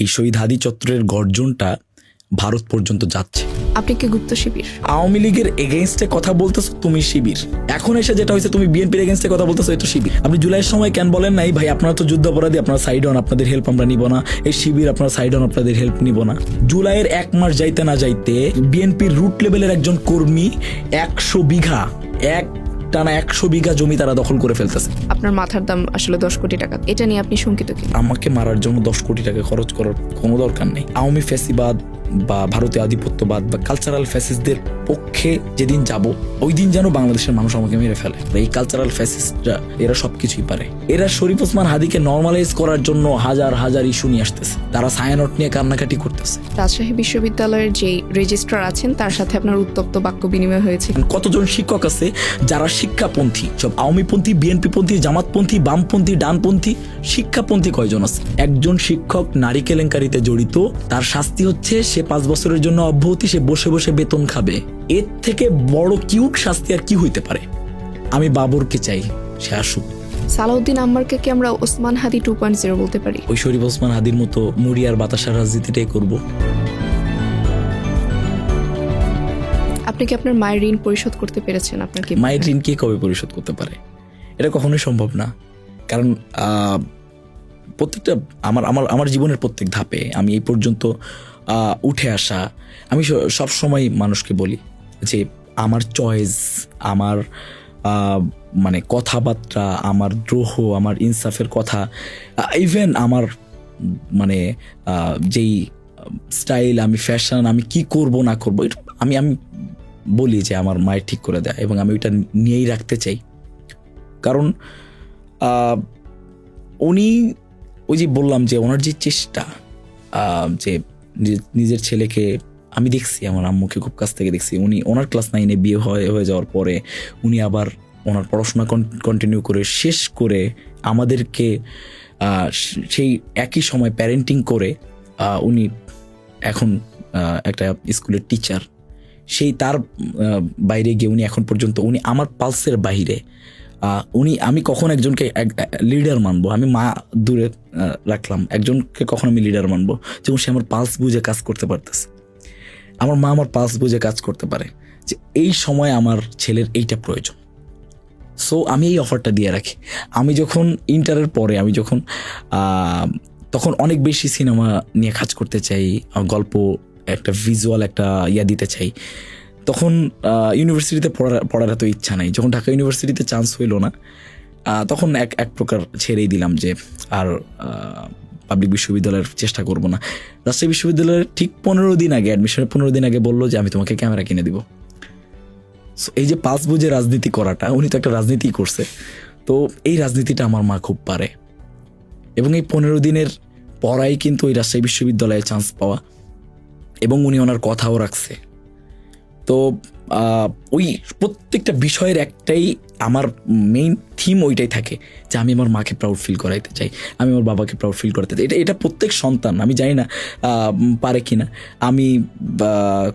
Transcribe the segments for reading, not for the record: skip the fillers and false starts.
এই শহীদ হাদি চত্বরের গর্জনটা ভারত পর্যন্ত যাচ্ছে। আপনি কি গুপ্ত শিবির? আওয়ামী লীগের এগেইনস্টে কথা বলতেছো তুমি শিবির, এখন এসে যেটা হয়েছে তুমি বিএনপির এগেইনস্টে কথা বলতেছো এটা শিবির। আপনি জুলাইয়ের সময় কেন বলেন নাই ভাই আপনারা তো যুদ্ধ অপরাধী, আপনারা সাইড অন, আপনাদের হেল্প আমরা নিব না, এই শিবির আপনারা সাইড অন, আপনাদের হেল্প নিব না। জুলাইয়ের 1 মাস যাইতে না যাইতে বিএনপির রুট লেভেলের একজন কর্মী 100 বিঘা টানা 100 বিঘা জমি তারা দখল করে ফেলতেছে। আপনার মাথার দাম আসলে 10 কোটি টাকা, এটা নিয়ে আপনি শঙ্কিত কি? আমাকে মারার জন্য 10 কোটি টাকা খরচ করার কোনো দরকার নেই। আওয়ামী ফ্যাসিবাদ বা ভারতীয় আধিপত্যবাদ বা কালচারাল ফ্যাসিস্টদের পক্ষে যেদিন যাব ওই দিন যেন বাংলাদেশের মানুষ আমাকে মেরে ফেলে। এই কালচারাল ফ্যাসিস্টরা এরা সবকিছুই পারে। এরা শরীফ ওসমান হাদিকে নর্মালাইজ করার জন্য হাজার হাজার ইস্যু নিয়ে আসতেছে, তারা ছায়ানট নিয়ে কান্নাকাটি করতেছে। রাজশাহী বিশ্ববিদ্যালয়ের যে রেজিস্ট্রার আছেন তার সাথে আপনার উত্তপ্ত বাক্য বিনিময় হয়েছে। কতজন শিক্ষক আছে যারা শিক্ষাপন্থী, সব আওয়ামীপন্থী, বিএনপিপন্থী, জামাতপন্থী, বামপন্থী, ডানপন্থী, শিক্ষাপন্থী কয়জন আছে? একজন শিক্ষক নারী কেলেঙ্কারিতে জড়িত, তার শাস্তি হচ্ছে সে 5 বছরের জন্য অব্যাহতি, সে বসে বসে বেতন খাবে। এর থেকে বড় কিউট শাস্তি আর কি হইতে পারে? আমি বাবরকে চাই, সে আসুক। সালাউদ্দিন আম্মারকে কি আমরা ওসমান হাদি 2.0 বলতে পারি? ওই শরীফ ওসমান হাদির মতো মুড়ি আর বাতাসার রাজনীতিটাই করব। আপনি কি আপনার মায়ের ঋণ পরিশোধ করতে পেরেছেন? আপনার কি মায়ের ঋণ কে কবে পরিশোধ করতে পারে? এটা কখনোই সম্ভব না। কারণ প্রত্যেকটা আমার জীবনের প্রত্যেক ধাপে আমি এই পর্যন্ত উঠে আসা, আমি সব সময় মানুষকে বলি যে আমার চয়েস, আমার মানে কথাবার্তা, আমার দ্রোহ, আমার ইনসাফের কথা, ইভেন আমার মানে যেই স্টাইল, আমি ফ্যাশন, আমি কি করব না করব, আমি বলি যে আমার মায়ের ঠিক করে দেয় এবং আমি ওইটা নিয়েই রাখতে চাই। কারণ উনি ওই যে বললাম যে ওনার যে চেষ্টা, যে নিজের ছেলেকে, আমি দেখছি আমার আম্মুকে খুব কাছ থেকে দেখছি, উনি ওনার ক্লাস 9-এ বিয়ে হয়ে যাওয়ার পরে উনি আবার ওনার পড়াশোনা কন্টিনিউ করে শেষ করে আমাদেরকে সেই একই সময় প্যারেন্টিং করে উনি এখন একটা স্কুলের টিচার। সেই তার বাইরে গিয়ে উনি এখন পর্যন্ত উনি আমার পালসের বাইরে, আমি কখন একজনকে লিডার মানবো, আমি মা দূরে রাখলাম, একজনকে কখন আমি লিডার মানবো যেমন সে আমার পালস বুঝে কাজ করতে পারতেছে। আমার মা আমার পালস বুঝে কাজ করতে পারে যে এই সময় আমার ছেলের এইটা প্রয়োজন। সো আমি এই অফারটা দিয়ে রাখি। আমি যখন ইন্টারের পরে আমি যখন তখন অনেক বেশি সিনেমা নিয়ে কাজ করতে চাই, গল্প, একটা ভিজুয়াল একটা দিতে চাই। তখন ইউনিভার্সিটিতে পড়ার এত ইচ্ছা নাই। যখন ঢাকা ইউনিভার্সিটিতে চান্স হইল না, তখন এক প্রকার ছেড়েই দিলাম যে আর পাবলিক বিশ্ববিদ্যালয়ের চেষ্টা করব না। রাজশাহী বিশ্ববিদ্যালয়ের ঠিক 15 দিন আগে, অ্যাডমিশনের 15 দিন আগে বললো যে আমি তোমাকে ক্যামেরা কিনে দিব। সো এই যে পাস বুঝে রাজনীতি করাটা, উনি তো একটা রাজনীতি করছে, তো এই রাজনীতিটা আমার মা খুব পারে। এবং এই 15 দিনের পড়াই কিন্তু ওই রাজশাহী বিশ্ববিদ্যালয়ে চান্স পাওয়া, এবং উনি ওনার কথাও রাখছে। তো ওই প্রত্যেকটা বিষয়ের একটাই আমার মেইন থিম ওইটাই থাকে যে আমি আমার মাকে প্রাউড ফিল করাইতে চাই, আমি আমার বাবাকে প্রাউড ফিল করাতে চাই। এটা প্রত্যেক সন্তান, আমি জানি না পারে কিনা। আমি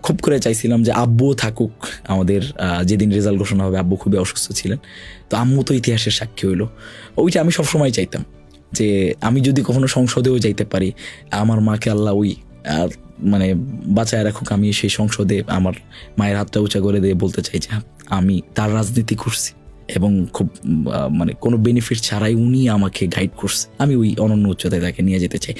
খুব করে চাইছিলাম যে আব্বুও থাকুক আমাদের, যেদিন রেজাল্ট ঘোষণা হবে আব্বু খুবই অসুস্থ ছিলেন, তো আম্মু তো ইতিহাসের সাক্ষী হইলো। ওইটা আমি সবসময় চাইতাম যে আমি যদি কখনো সংসদেও যাইতে পারি, আমার মাকে আল্লাহ ওই মানে বাঁচায় রাখুক, আমি সেই সংসদে আমার মায়ের হাতটা উঁচা করে দিয়ে বলতে চাই যে আমি তার রাজনীতি করছি এবং খুব মানে কোনো বেনিফিট ছাড়াই উনি আমাকে গাইড করছে। আমি ওই অনন্য উচ্চতায় তাকে নিয়ে যেতে চাই।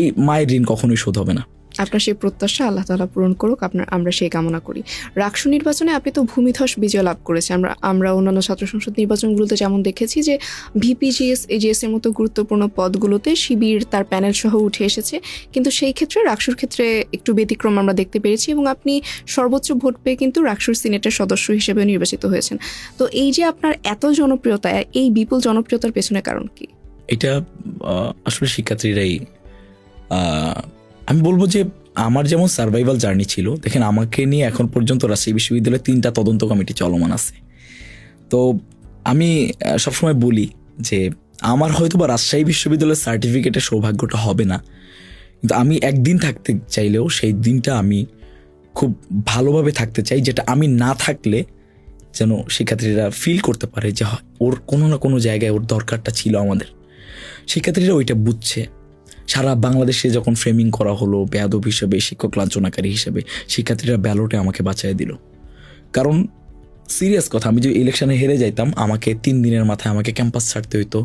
এই মায়ের ঋণ কখনোই শোধ হবে না। আপনার সেই প্রত্যাশা আল্লাহ তাআলা পূরণ করুক, আমরা সেই কামনা করি। রাকসু নির্বাচনে আপনি তো ভূমিধস বিজয় লাভ করেছেন। আমরা অন্যান্য ছাত্র সংসদ নির্বাচনগুলোতে যেমন দেখেছি যে ভিপিজিএস, এজিএস এর মতো গুরুত্বপূর্ণ পদগুলোতে শিবির তার প্যানেল সহ উঠে এসেছে, কিন্তু সেই ক্ষেত্রে রাকসুর ক্ষেত্রে একটু ব্যতিক্রম আমরা দেখতে পেরেছি এবং আপনি সর্বোচ্চ ভোট পেয়ে কিন্তু রাকসুর সিনেটের সদস্য হিসেবে নির্বাচিত হয়েছেন। তো এই যে আপনার এত জনপ্রিয়তা, এই বিপুল জনপ্রিয়তার পেছনে কারণ কি? এটা আসলে শিক্ষার্থীরাই, আমি বলবো যে আমার যেমন সার্ভাইভাল জার্নি ছিল, দেখেন আমাকে নিয়ে এখন পর্যন্ত রাজশাহী বিশ্ববিদ্যালয়ে 3টা তদন্ত কমিটি চলমান আছে। তো আমি সবসময় বলি যে আমার হয়তো বা রাজশাহী বিশ্ববিদ্যালয়ের সার্টিফিকেটের সৌভাগ্যটা হবে না, কিন্তু আমি একদিন থাকতে চাইলেও সেই দিনটা আমি খুব ভালোভাবে থাকতে চাই, যেটা আমি না থাকলে যেন শিক্ষার্থীরা ফিল করতে পারে যে ওর কোনো না কোনো জায়গায় ওর দরকারটা ছিল আমাদের। শিক্ষার্থীরা ওইটা বুঝছে। সারা বাংলাদেশে যখন ফ্রেমিং করা হলো বেয়াদব হিসেবে, শিক্ষক লাঞ্ছনাকারী হিসেবে, শিক্ষার্থীরা ব্যালটে আমাকে বাঁচাই দিল। কারণ সিরিয়াস কথা, আমি যে ইলেকশনে হেরে যাইতাম, আমাকে 3 দিনের মাথায় আমাকে ক্যাম্পাস ছাড়তে হইতো,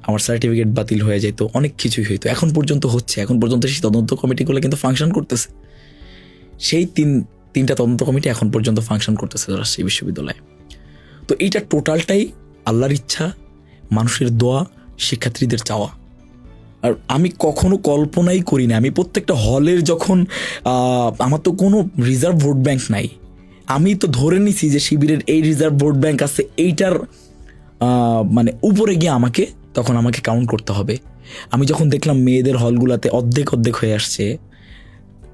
আমার সার্টিফিকেট বাতিল হয়ে যেত, অনেক কিছুই হইতো। এখন পর্যন্ত হচ্ছে, এখন পর্যন্ত সেই তদন্ত কমিটিগুলো কিন্তু ফাংশন করতেছে। সেই তিনটা তদন্ত কমিটি এখন পর্যন্ত ফাংশন করতেছে রাজশাহী বিশ্ববিদ্যালয়ে। তো এইটা টোটালটাই আল্লাহর ইচ্ছা, মানুষের দোয়া, শিক্ষার্থীদের চাওয়া। আর আমি কখনো কল্পনাই করি না, আমি প্রত্যেকটা হলের যখন আমার তো কোনো রিজার্ভ ভোট ব্যাংক নাই, আমি তো ধরে নিছি যে শিবিরের এই রিজার্ভ ভোট ব্যাংক আছে, এইটার মানে উপরে গিয়ে তখন আমাকে কাউন্ট করতে হবে। আমি যখন দেখলাম মেয়েদের হলগুলাতে অর্ধেক হয়ে আসছে,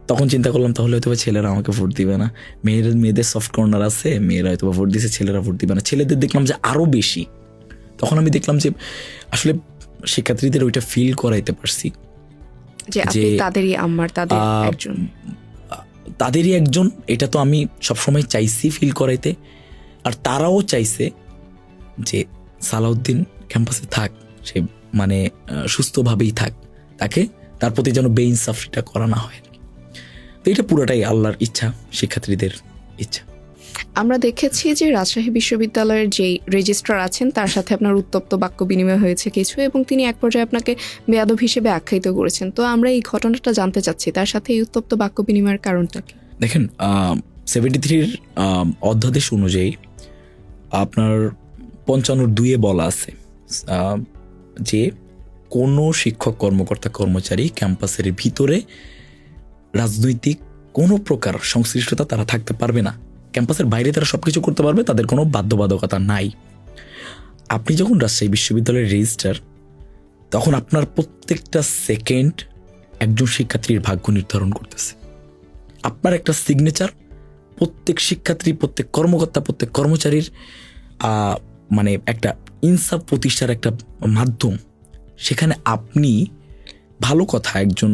তখন চিন্তা করলাম তাহলে হয়তো ছেলেরা আমাকে ভোট দিবে না। মেয়েদের সফট কর্নার আছে, মেয়েরা হয়তো ভোট দিছে, ছেলেরা ভোট দিবে না। ছেলেদের দেখলাম যে আরও বেশি। তখন আমি দেখলাম যে আসলে শিক্ষার্থীদের ওইটা ফিল করাইতে পারছি যে আপনি তাদেরই তাদেরই একজন। এটা তো আমি সবসময় চাইছি ফিল করাইতে, আর তারাও চাইছে যে সালাউদ্দিন ক্যাম্পাসে থাক, সে মানে সুস্থভাবেই থাক, তার প্রতি যেন বেইনসাফিটা করা না হয়। তো এটা পুরোটাই আল্লাহর ইচ্ছা, শিক্ষার্থীদের ইচ্ছা। আমরা দেখেছি যে রাজশাহী বিশ্ববিদ্যালয়ের যেই রেজিস্ট্রার আছেন তার সাথে আপনার উত্তপ্ত বাক্য বিনিময় হয়েছে কিছু, এবং তিনি এক পর্যায়ে আপনাকে বেয়াদব হিসেবে আখ্যায়িত করেছেন। তো আমরা এই ঘটনাটা জানতে চাচ্ছি, তার সাথে এই উত্তপ্ত বাক্য বিনিময়ের কারণটা কি? দেখেন, 73 অধ্যাদেশ অনুযায়ী আপনার 55(2) বলা আছে যে কোনো শিক্ষক কর্মকর্তা কর্মচারী ক্যাম্পাসের ভিতরে রাজনৈতিক কোনো প্রকার সংশ্লিষ্টতা তারা থাকতে পারবে না। ক্যাম্পাসের বাইরে তারা সবকিছু করতে পারবে, তাদের কোনো বাধ্যবাধকতা নাই। আপনি যখন রাজশাহী বিশ্ববিদ্যালয়ের রেজিস্ট্রার, তখন আপনার প্রত্যেকটা সেকেন্ড একজন শিক্ষার্থীর ভাগ্য নির্ধারণ করতেছে। আপনার একটা সিগনেচার প্রত্যেক শিক্ষার্থী, প্রত্যেক কর্মকর্তা, প্রত্যেক কর্মচারীর মানে একটা ইনসাফ প্রতিষ্ঠার একটা মাধ্যম। সেখানে আপনি ভালো কথা, একজন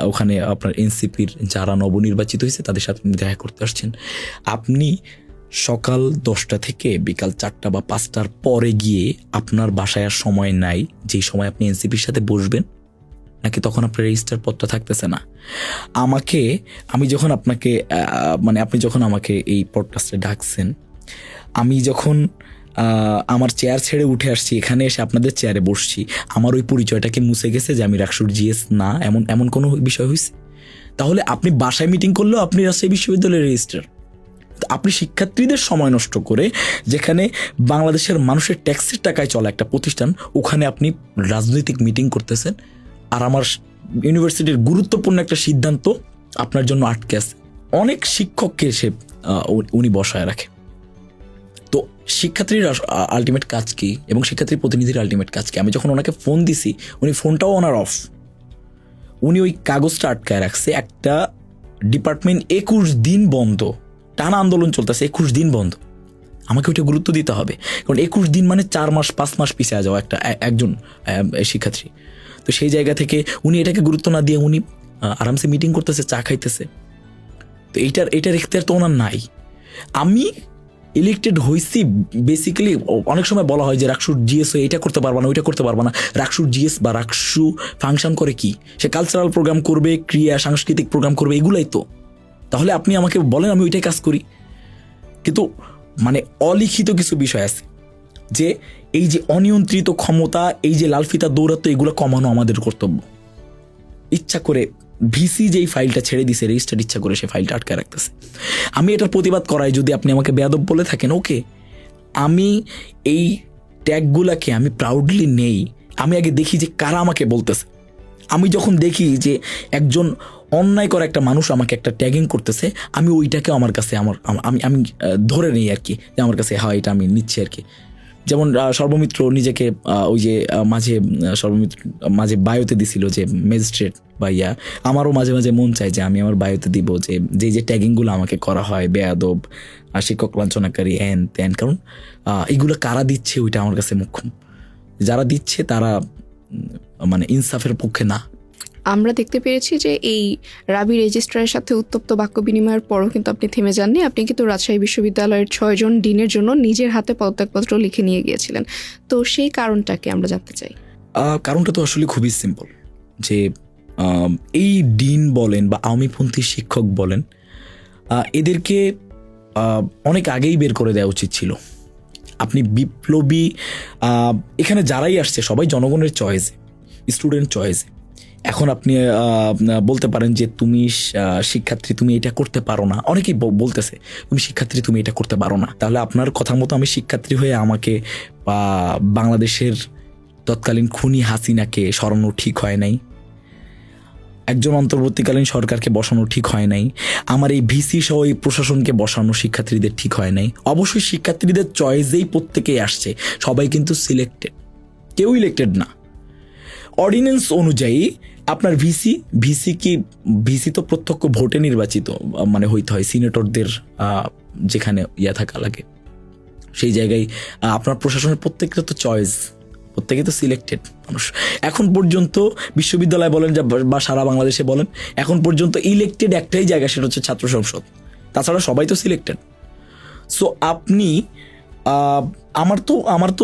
ওখানে আপনার এনসিপির যারা নবনির্বাচিত হয়েছে তাদের সাথে দেখা করতে আসছেন, আপনি সকাল 10টা থেকে বিকাল 4টা বা 5টার পরে গিয়ে আপনার বাসায় আর সময় নাই যেই সময় আপনি এনসিপির সাথে বসবেন, নাকি তখন আপনার রেজিস্টার পদটা থাকতেছে না? আমি যখন আপনাকে আপনি যখন আমাকে এই পডকাস্টে ডাকছেন, আমি যখন আমার চেয়ার ছেড়ে উঠে আসছি, এখানে এসে আপনাদের চেয়ারে বসছি, আমার ওই পরিচয়টাকে মুছে গেছে যে আমি রাকসুর জিএস না, এমন কোনো বিষয় হয়েছে? তাহলে আপনি বাসায় মিটিং করলেও আপনি রাজশাহী বিশ্ববিদ্যালয়ের রেজিস্ট্রার। আপনি শিক্ষার্থীদের সময় নষ্ট করে, যেখানে বাংলাদেশের মানুষের ট্যাক্সের টাকায় চলা একটা প্রতিষ্ঠান, ওখানে আপনি রাজনৈতিক মিটিং করতেছেন, আর আমার ইউনিভার্সিটির গুরুত্বপূর্ণ একটা সিদ্ধান্ত আপনার জন্য আটকে আছে। অনেক শিক্ষককে সে উনি বসায় রাখে। তো শিক্ষার্থীর আলটিমেট কাজ কি এবং শিক্ষার্থীর প্রতিনিধির আলটিমেট কাজ কি? আমি যখন ওনাকে ফোন দিছি, উনি ফোনটাও ওনার অফ, উনি ওই কাগজটা আটকায় রাখছে। একটা ডিপার্টমেন্ট 21 দিন বন্ধ, টানা আন্দোলন চলতেছে, 21 দিন বন্ধ। আমাকে ওইটা গুরুত্ব দিতে হবে, কারণ 21 দিন মানে 4 মাস 5 মাস পিছিয়ে যাওয়া একজন শিক্ষার্থী। তো সেই জায়গা থেকে উনি এটাকে গুরুত্ব না দিয়ে উনি আরামসে মিটিং করতেছে, চা খাইতেছে। তো এইটার এখতিয়ার তো ওনার নাই। আমি ইলেক্টেড হয়েছি বেসিক্যালি, অনেক সময় বলা হয় যে রাকসুর জিএস এটা করতে পারবা না, ওইটা করতে পারবা না। রাকসুর জিএস বা রাকসু ফাংশন করে কি? সে কালচারাল প্রোগ্রাম করবে, ক্রিয়া সাংস্কৃতিক প্রোগ্রাম করবে, এগুলাই তো। তাহলে আপনি আমাকে বলেন আমি ওইটাই কাজ করি। কিন্তু মানে অলিখিত কিছু বিষয় আছে যে এই যে অনিয়ন্ত্রিত ক্ষমতা, এই যে লালফিতা দৌরাত্ম, এগুলো কমানো আমাদের কর্তব্য। ইচ্ছা করে ভিসি যেই ফাইলটা ছেড়ে দিছে, রেজিস্টার ইচ্ছা করে সে ফাইলটা আটকায় রাখতেছে। আমি এটার প্রতিবাদ করাই, যদি আপনি আমাকে বেয়াদব বলে থাকেন, ওকে, আমি এই ট্যাগগুলাকে আমি প্রাউডলি নেই। আমি আগে দেখি যে কারা আমাকে বলতেছে। আমি যখন দেখি যে একজন অন্যায় করা একটা মানুষ আমাকে একটা ট্যাগিং করতেছে, আমি ওইটাকে আমার কাছে আমি ধরে নেই আর কি, যে আমার কাছে হয় এটা আমি নিচ্ছি আর কি। যেমন সর্বমিত্র নিজেকে ওই যে মাঝে বায়োতে দিছিল যে ম্যাজিস্ট্রেট বা ইয়া, আমারও মাঝে মাঝে মন চায় যে আমি আমার বায়োতে দিব যে ট্যাগিংগুলো আমাকে করা হয়, বেয়াদব, শিক্ষক লাঞ্ছনাকারী, হ্যান ত্যান। কারণ এগুলো কারা দিচ্ছে ওইটা আমার কাছে মুখ্য। যারা দিচ্ছে তারা মানে ইনসাফের পক্ষে না। আমরা দেখতে পেরেছি যে এই রাবি রেজিস্ট্রারের সাথে উত্তপ্ত বাক্য বিনিময়ের পরও কিন্তু আপনি থেমে যাননি। আপনি কিন্তু রাজশাহী বিশ্ববিদ্যালয়ের 6 জন ডিনের জন্য নিজের হাতে পদত্যাগপত্র লিখে নিয়ে গিয়েছিলেন। তো সেই কারণটাকে আমরা জানতে চাই। কারণটা তো আসলে খুবই সিম্পল, যে এই ডিন বলেন বা আওয়ামীপন্থী শিক্ষক বলেন, এদেরকে অনেক আগেই বের করে দেওয়া উচিত ছিল। আপনি বিপ্লবী, এখানে যারাই আসছে সবাই জনগণের চয়েসে, স্টুডেন্ট চয়েসে। এখন আপনি বলতে পারেন যে তুমি শিক্ষার্থী, তুমি এটা করতে পারো না। অনেকেই বলতেছে তুমি শিক্ষার্থী, তুমি এটা করতে পারো না। তাহলে আপনার কথা মতো আমি শিক্ষার্থী হয়ে আমাকে বাংলাদেশের তৎকালীন খুনি হাসিনাকে সরানো ঠিক হয় নাই, একজন অন্তর্বর্তীকালীন সরকারকে বসানো ঠিক হয় নাই, আমার এই ভিসি সহ এই প্রশাসনকে বসানো শিক্ষার্থীদের ঠিক হয় নাই। অবশ্যই শিক্ষার্থীদের চয়েসেই প্রত্যেকেই আসছে, সবাই কিন্তু সিলেক্টেড, কেউ ইলেক্টেড না। অর্ডিন্যান্স অনুযায়ী আপনার ভিসি তো প্রত্যক্ষ ভোটে নির্বাচিত মানে হইতে হয়, সিনেটরদের যেখানে থাকা লাগে সেই জায়গায়। আপনার প্রশাসনের প্রত্যেকটা তো চয়েস, প্রত্যেকে তো সিলেক্টেড মানুষ। এখন পর্যন্ত বিশ্ববিদ্যালয় বলেন বা সারা বাংলাদেশে বলেন, এখন পর্যন্ত ইলেক্টেড একটাই জায়গা, সেটা হচ্ছে ছাত্র সংসদ। তাছাড়া সবাই তো সিলেক্টেড। সো আপনি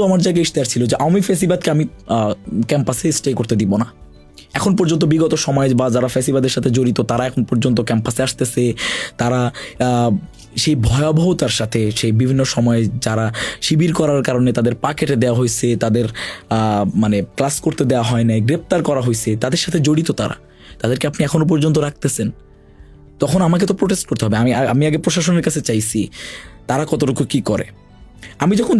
আমার জায়গায় ইশতেহার ছিল যে আওয়ামী ফ্যাসিবাদকে আমি ক্যাম্পাসে স্টে করতে দিব না। এখন পর্যন্ত বিগত সময় বা যারা ফ্যাসিবাদের সাথে জড়িত তারা এখন পর্যন্ত ক্যাম্পাসে আসতেছে, তারা সেই ভয়াবহতার সাথে সেই বিভিন্ন সময়ে যারা শিবির করার কারণে তাদের পা কেটে দেওয়া হয়েছে, তাদের মানে ক্লাস করতে দেওয়া হয় নাই, গ্রেপ্তার করা হয়েছে, তাদের সাথে জড়িত তাদেরকে আপনি এখনো পর্যন্ত রাখতেছেন। তখন আমাকে তো প্রোটেস্ট করতে হবে। আমি আগে প্রশাসনের কাছে চাইছি তারা কতটুকু কি করে। আমি যখন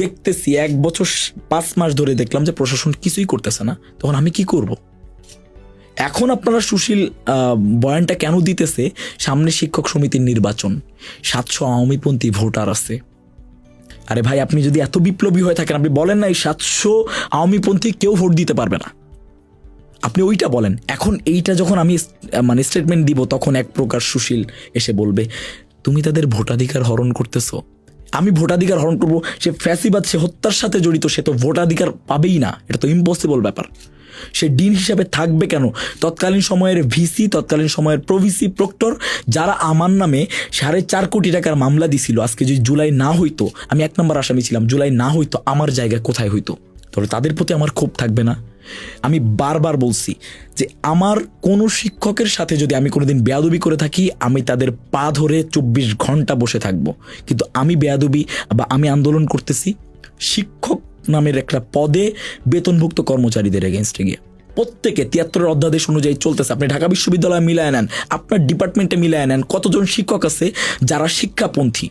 দেখতেছি 1 বছর 5 মাস ধরে দেখলাম যে প্রশাসন কিছুই করতেছে না, তখন আমি কি করব? এখন আপনারা সুশীল বয়ানটা কেন দিতেছে? সামনে শিক্ষক সমিতির নির্বাচন, 700 আওয়ামীপন্থী ভোটার আছে। আরে ভাই, আপনি যদি এত বিপ্লবী হয়ে থাকেন, আপনি বলেন না এই 700 আওয়ামীপন্থী কেউ ভোট দিতে পারবে না, আপনি ওইটা বলেন। এখন এইটা যখন আমি মানে স্টেটমেন্ট দিব, তখন এক প্রকার সুশীল এসে বলবে তুমি তাদের ভোটাধিকার হরণ করতেছো। আমি ভোটাধিকার হরণ করবো? সে ফ্যাসিবাদ, সে হত্যার সাথে জড়িত, সে তো ভোটাধিকার পাবেই না, এটা তো ইম্পসিবল ব্যাপার। সে ডিন হিসাবে থাকবে কেন? তৎকালীন সময়ের ভিসি, তৎকালীন সময়ের প্রভিসি, প্রক্টর, যারা আমার নামে 4.5 কোটি টাকার মামলা দিছিল, আজকে যদি জুলাই না হইতো, আমি 1 নম্বর আসামি ছিলাম, জুলাই না হইতো আমার জায়গায় কোথায় হইতো? তাহলে তাদের প্রতি আমার ক্ষোভ থাকবে না? আমি বারবার বলছি যে আমার কোনো শিক্ষকের সাথে যদি আমি কোনোদিন বেয়াদবি করে থাকি, আমি তাদের পা ধরে 24 ঘন্টা বসে থাকবো। কিন্তু আমি বেয়াদবি বা আমি আন্দোলন করতেছি শিক্ষক নামের একটা পদে বেতনভুক্ত কর্মচারীদের এগেনস্টে গিয়ে। প্রত্যেকে 73 অধ্যাদেশ অনুযায়ী চলতেছে। আপনি ঢাকা বিশ্ববিদ্যালয়ে মিলায় নেন, আপনার ডিপার্টমেন্টে মিলায় নেন, কতজন শিক্ষক আছে যারা শিক্ষাপন্থী?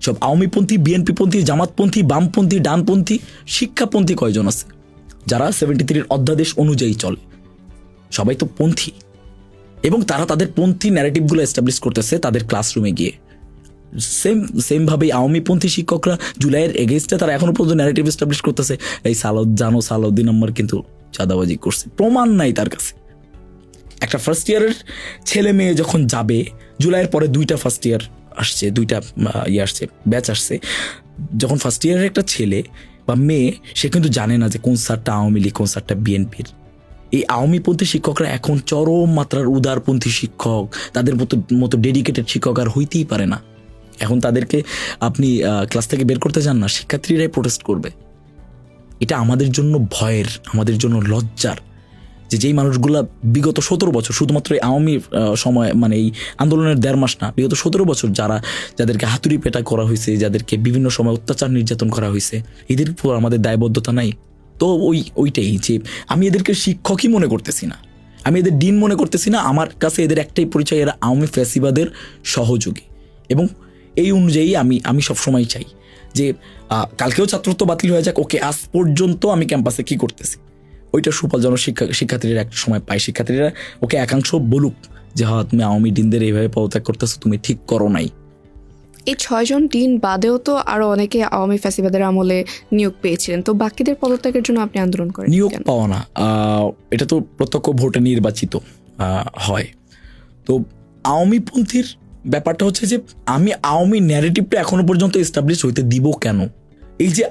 সব আওয়ামীপন্থী, বিএনপিপন্থী, জামাতপন্থী, বামপন্থী, ডানপন্থী। শিক্ষাপন্থী কয়জন আছে যারা 73 অধ্যাদেশ অনুযায়ী চলে? সবাই তো পন্থী, এবং তারা তাদের পন্থী ন্যারেটিভগুলো এস্টাবলিশ করতেছে তাদের ক্লাসরুমে গিয়ে। সেম ভাবেই আওয়ামীপন্থী শিক্ষকরা জুলাইয়ের এগেইনস্টে তারা এখনো পর্যন্ত ন্যারেটিভ এস্টাবলিশ করতেছে। এই সালাউদ্দিন আম্মার কিন্তু চাঁদাবাজি করছে, প্রমাণ নাই তার কাছে। একটা ফার্স্ট ইয়ারের ছেলে মেয়ে যখন যাবে, জুলাইয়ের পরে 2টা ফার্স্ট ইয়ার আসছে, 2টা আসছে, ব্যাচ আসছে। যখন ফার্স্ট ইয়ারের একটা ছেলে বা মেয়ে, সে কিন্তু জানে না যে কোন স্যারটা আওয়ামী লীগ, কোন স্যারটা বিএনপির। এই আওয়ামীপন্থী শিক্ষকরা এখন চরম মাত্রার উদারপন্থী শিক্ষক, তাদের মতো ডেডিকেটেড শিক্ষক আর হইতেই পারে না। এখন তাদেরকে আপনি ক্লাস থেকে বের করতে চান না, শিক্ষার্থীরাই প্রোটেস্ট করবে। এটা আমাদের জন্য ভয়ের, আমাদের জন্য লজ্জার, যেই মানুষগুলা বিগত 17 বছর শুধুমাত্র এই আওয়ামী সময়, মানে এই আন্দোলনের 1.5 মাস না, বিগত 17 বছর যাদেরকে হাতুড়ি পেটা করা হয়েছে, যাদেরকে বিভিন্ন সময় অত্যাচার নির্যাতন করা হয়েছে, এদের উপর আমাদের দায়বদ্ধতা নাই? তো ওইটাই যে আমি এদেরকে শিক্ষকই মনে করতেছি না, আমি এদের ডিন মনে করতেছি না। আমার কাছে এদের একটাই পরিচয়, এরা আওয়ামী ফ্যাসিবাদের সহযোগী। এবং এই অনুযায়ী আমি সবসময় চাই যে কালকেও ছাত্রত্ব বাতিল হয়ে যাক, ওকে, আজ পর্যন্ত আমি ক্যাম্পাসে কি করতেছি ওইটা সুফল যেন শিক্ষার্থীরা একটা সময় পায়। শিক্ষার্থীরা ওকে একাংশ বলুক যে হ্যাঁ, তুমি আওয়ামী ডিনদের এইভাবে পদত্যাগ করতেছো, তুমি ঠিক করো নাই। এই 6 জন ডিন বাদেও তো আরো অনেকে আওয়ামী ফ্যাসিবাদের আমলে নিয়োগ পেয়েছিলেন, তো বাকিদের পদত্যাগের জন্য আপনি আন্দোলন করেন? নিয়োগ পাওয়া না, এটা তো প্রত্যক্ষ ভোটে নির্বাচিত হয়। তো আওয়ামীপন্থীর ব্যাপারটা হচ্ছে যে আমি আওয়ামী ন্যারেটিভটা এখনো পর্যন্ত এস্টাবলিশ হইতে দিব কেন? এই যে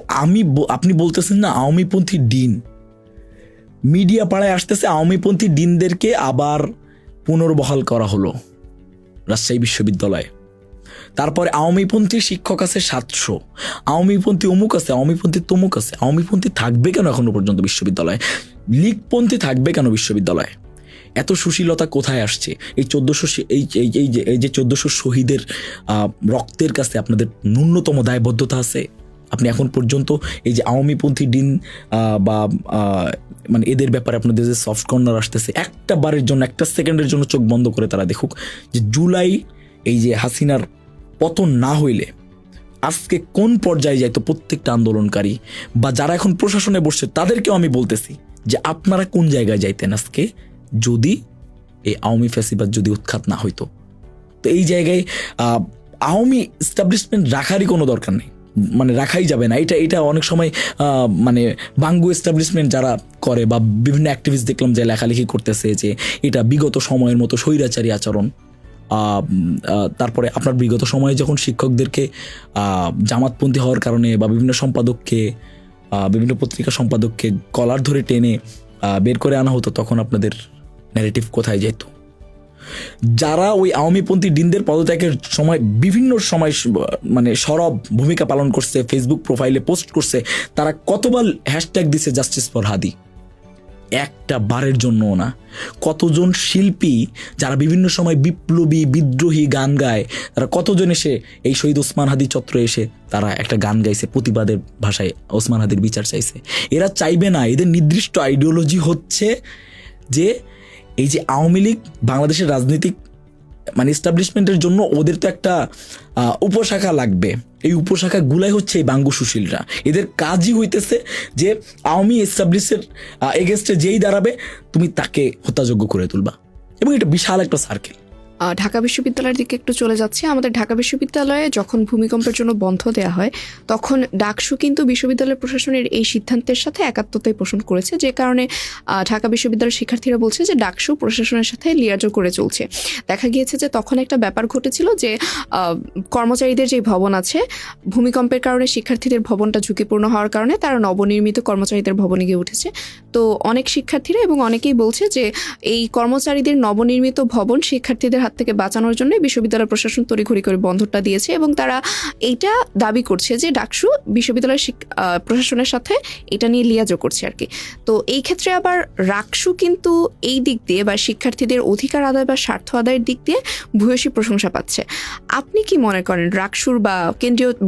আপনি বলতেছেন না আওয়ামীপন্থী ডিন, মিডিয়া পাড়ায় আসতেছে আওয়ামীপন্থী ডিনদেরকে আবার পুনর্বহাল করা হলো রাজশাহী বিশ্ববিদ্যালয়ে। তারপরে আওয়ামীপন্থী শিক্ষক আছে 700, আওয়ামীপন্থী অমুক আছে, আওয়ামীপন্থী তমুক আছে। আওয়ামীপন্থী থাকবে কেন এখনো পর্যন্ত বিশ্ববিদ্যালয়ে? লীগপন্থী থাকবে কেন বিশ্ববিদ্যালয়ে? এত সুশীলতা কোথায় আসছে? এই 1400 এই যে 1400 শহীদের রক্তের কাছে আপনাদের ন্যূনতম দায়বদ্ধতা আছে? আপনি এখন পর্যন্ত এই যে আওয়ামীপন্থী দিন বা মানে এদের ব্যাপারে আপনাদের যে সফট কর্নার আসতেছে, একটা বারের জন্য, একটা সেকেন্ডের জন্য চোখ বন্ধ করে তারা দেখুক যে জুলাই এই যে হাসিনার পতন না হইলে আজকে কোন পর্যায়ে যাইতো প্রত্যেকটা আন্দোলনকারী বা যারা এখন প্রশাসনে বসছে তাদেরকেও আমি বলতেছি যে আপনারা কোন জায়গায় যাইতেন আজকে যদি এই আওয়ামী ফ্যাসিবাদ যদি উৎখাত না হইতো। তো এই জায়গায় আওয়ামী এস্টাবলিশমেন্ট রাখারই কোনো দরকার নেই, মানে রাখাই যাবে না। এটা অনেক সময় মানে বাঙ্গু এস্টাবলিশমেন্ট যারা করে বা বিভিন্ন অ্যাক্টিভিস্ট দেখলাম যে লেখালেখি করতেছে যে এটা বিগত সময়ের মতো স্বৈরাচারী আচরণ। তারপরে আপনার বিগত সময়ে যখন শিক্ষকদেরকে জামাতপন্থী হওয়ার কারণে বা বিভিন্ন সম্পাদককে, বিভিন্ন পত্রিকা সম্পাদককে কলার ধরে টেনে বের করে আনা হতো, তখন আপনাদের ন্যারেটিভ কোথায় যেত? যারা ওই আওয়ামীপন্থী ডিনদের পদত্যাগের সময় বিভিন্ন সময় মানে সরব ভূমিকা পালন করছে, ফেসবুক প্রোফাইলে পোস্ট করছে, তারা কতবার হ্যাশট্যাগ দিছে জাস্টিস ফর হাদি? একটা বারের জন্যও না। কতজন শিল্পী যারা বিভিন্ন সময় বিপ্লবী বিদ্রোহী গান গায়, তারা কতজন এসে এই শহীদ ওসমান হাদি চত্বরে এসে তারা একটা গান গাইছে, প্রতিবাদের ভাষায় ওসমান হাদির বিচার চাইছে। এরা চাইবে না, এদের নির্দিষ্ট আইডিওলজি হচ্ছে যে এই যে আওয়ামী লীগ বাংলাদেশের রাজনৈতিক মানে এস্টাবলিশমেন্টের জন্য ওদের তো একটা উপশাখা লাগবে। এই উপশাখা গুলাই হচ্ছে এই বাঙ্গু সুশীলরা। এদের কাজই হইতেছে যে আওয়ামী এস্টাবলিশের এগেনস্টে যেই দাঁড়াবে তুমি তাকে হত্যাযোগ্য করে তুলবা, এবং এটা বিশাল একটা সার্কেল। ঢাকা বিশ্ববিদ্যালয়ের দিকে একটু চলে যাচ্ছে। আমাদের ঢাকা বিশ্ববিদ্যালয়ে যখন ভূমিকম্পের জন্য বন্ধ দেওয়া হয়, তখন ডাকসু কিন্তু বিশ্ববিদ্যালয় প্রশাসনের এই সিদ্ধান্তের সাথে একাত্মতাই পোষণ করেছে, যে কারণে ঢাকা বিশ্ববিদ্যালয়ের শিক্ষার্থীরা বলছে যে ডাকসু প্রশাসনের সাথে লিয়াজো করে চলছে। দেখা গিয়েছে যে তখন একটা ব্যাপার ঘটেছিল যে কর্মচারীদের যে ভবন আছে, ভূমিকম্পের কারণে শিক্ষার্থীদের ভবনটা ঝুঁকিপূর্ণ হওয়ার কারণে তারা নবনির্মিত কর্মচারীদের ভবনে গিয়ে উঠেছে। তো অনেক শিক্ষার্থীরা এবং অনেকেই বলছে যে এই কর্মচারীদের নবনির্মিত ভবন শিক্ষার্থীদের হাত থেকে বাঁচানোর জন্য বিশ্ববিদ্যালয় প্রশাসন তড়িঘড়ি করে বন্ধটা দিয়েছে, এবং তারা এইটা দাবি করছে যে ডাকসু বিশ্ববিদ্যালয় প্রশাসনের সাথে এটা নিয়ে লিয়াজো করছে আর কি। তো এই ক্ষেত্রে আবার রাকসু কিন্তু এই দিক দিয়ে বা শিক্ষার্থীদের অধিকার আদায় বা স্বার্থ আদায়ের দিক দিয়ে ভূয়সী প্রশংসা পাচ্ছে। আপনি কি মনে করেন রাকসুর বা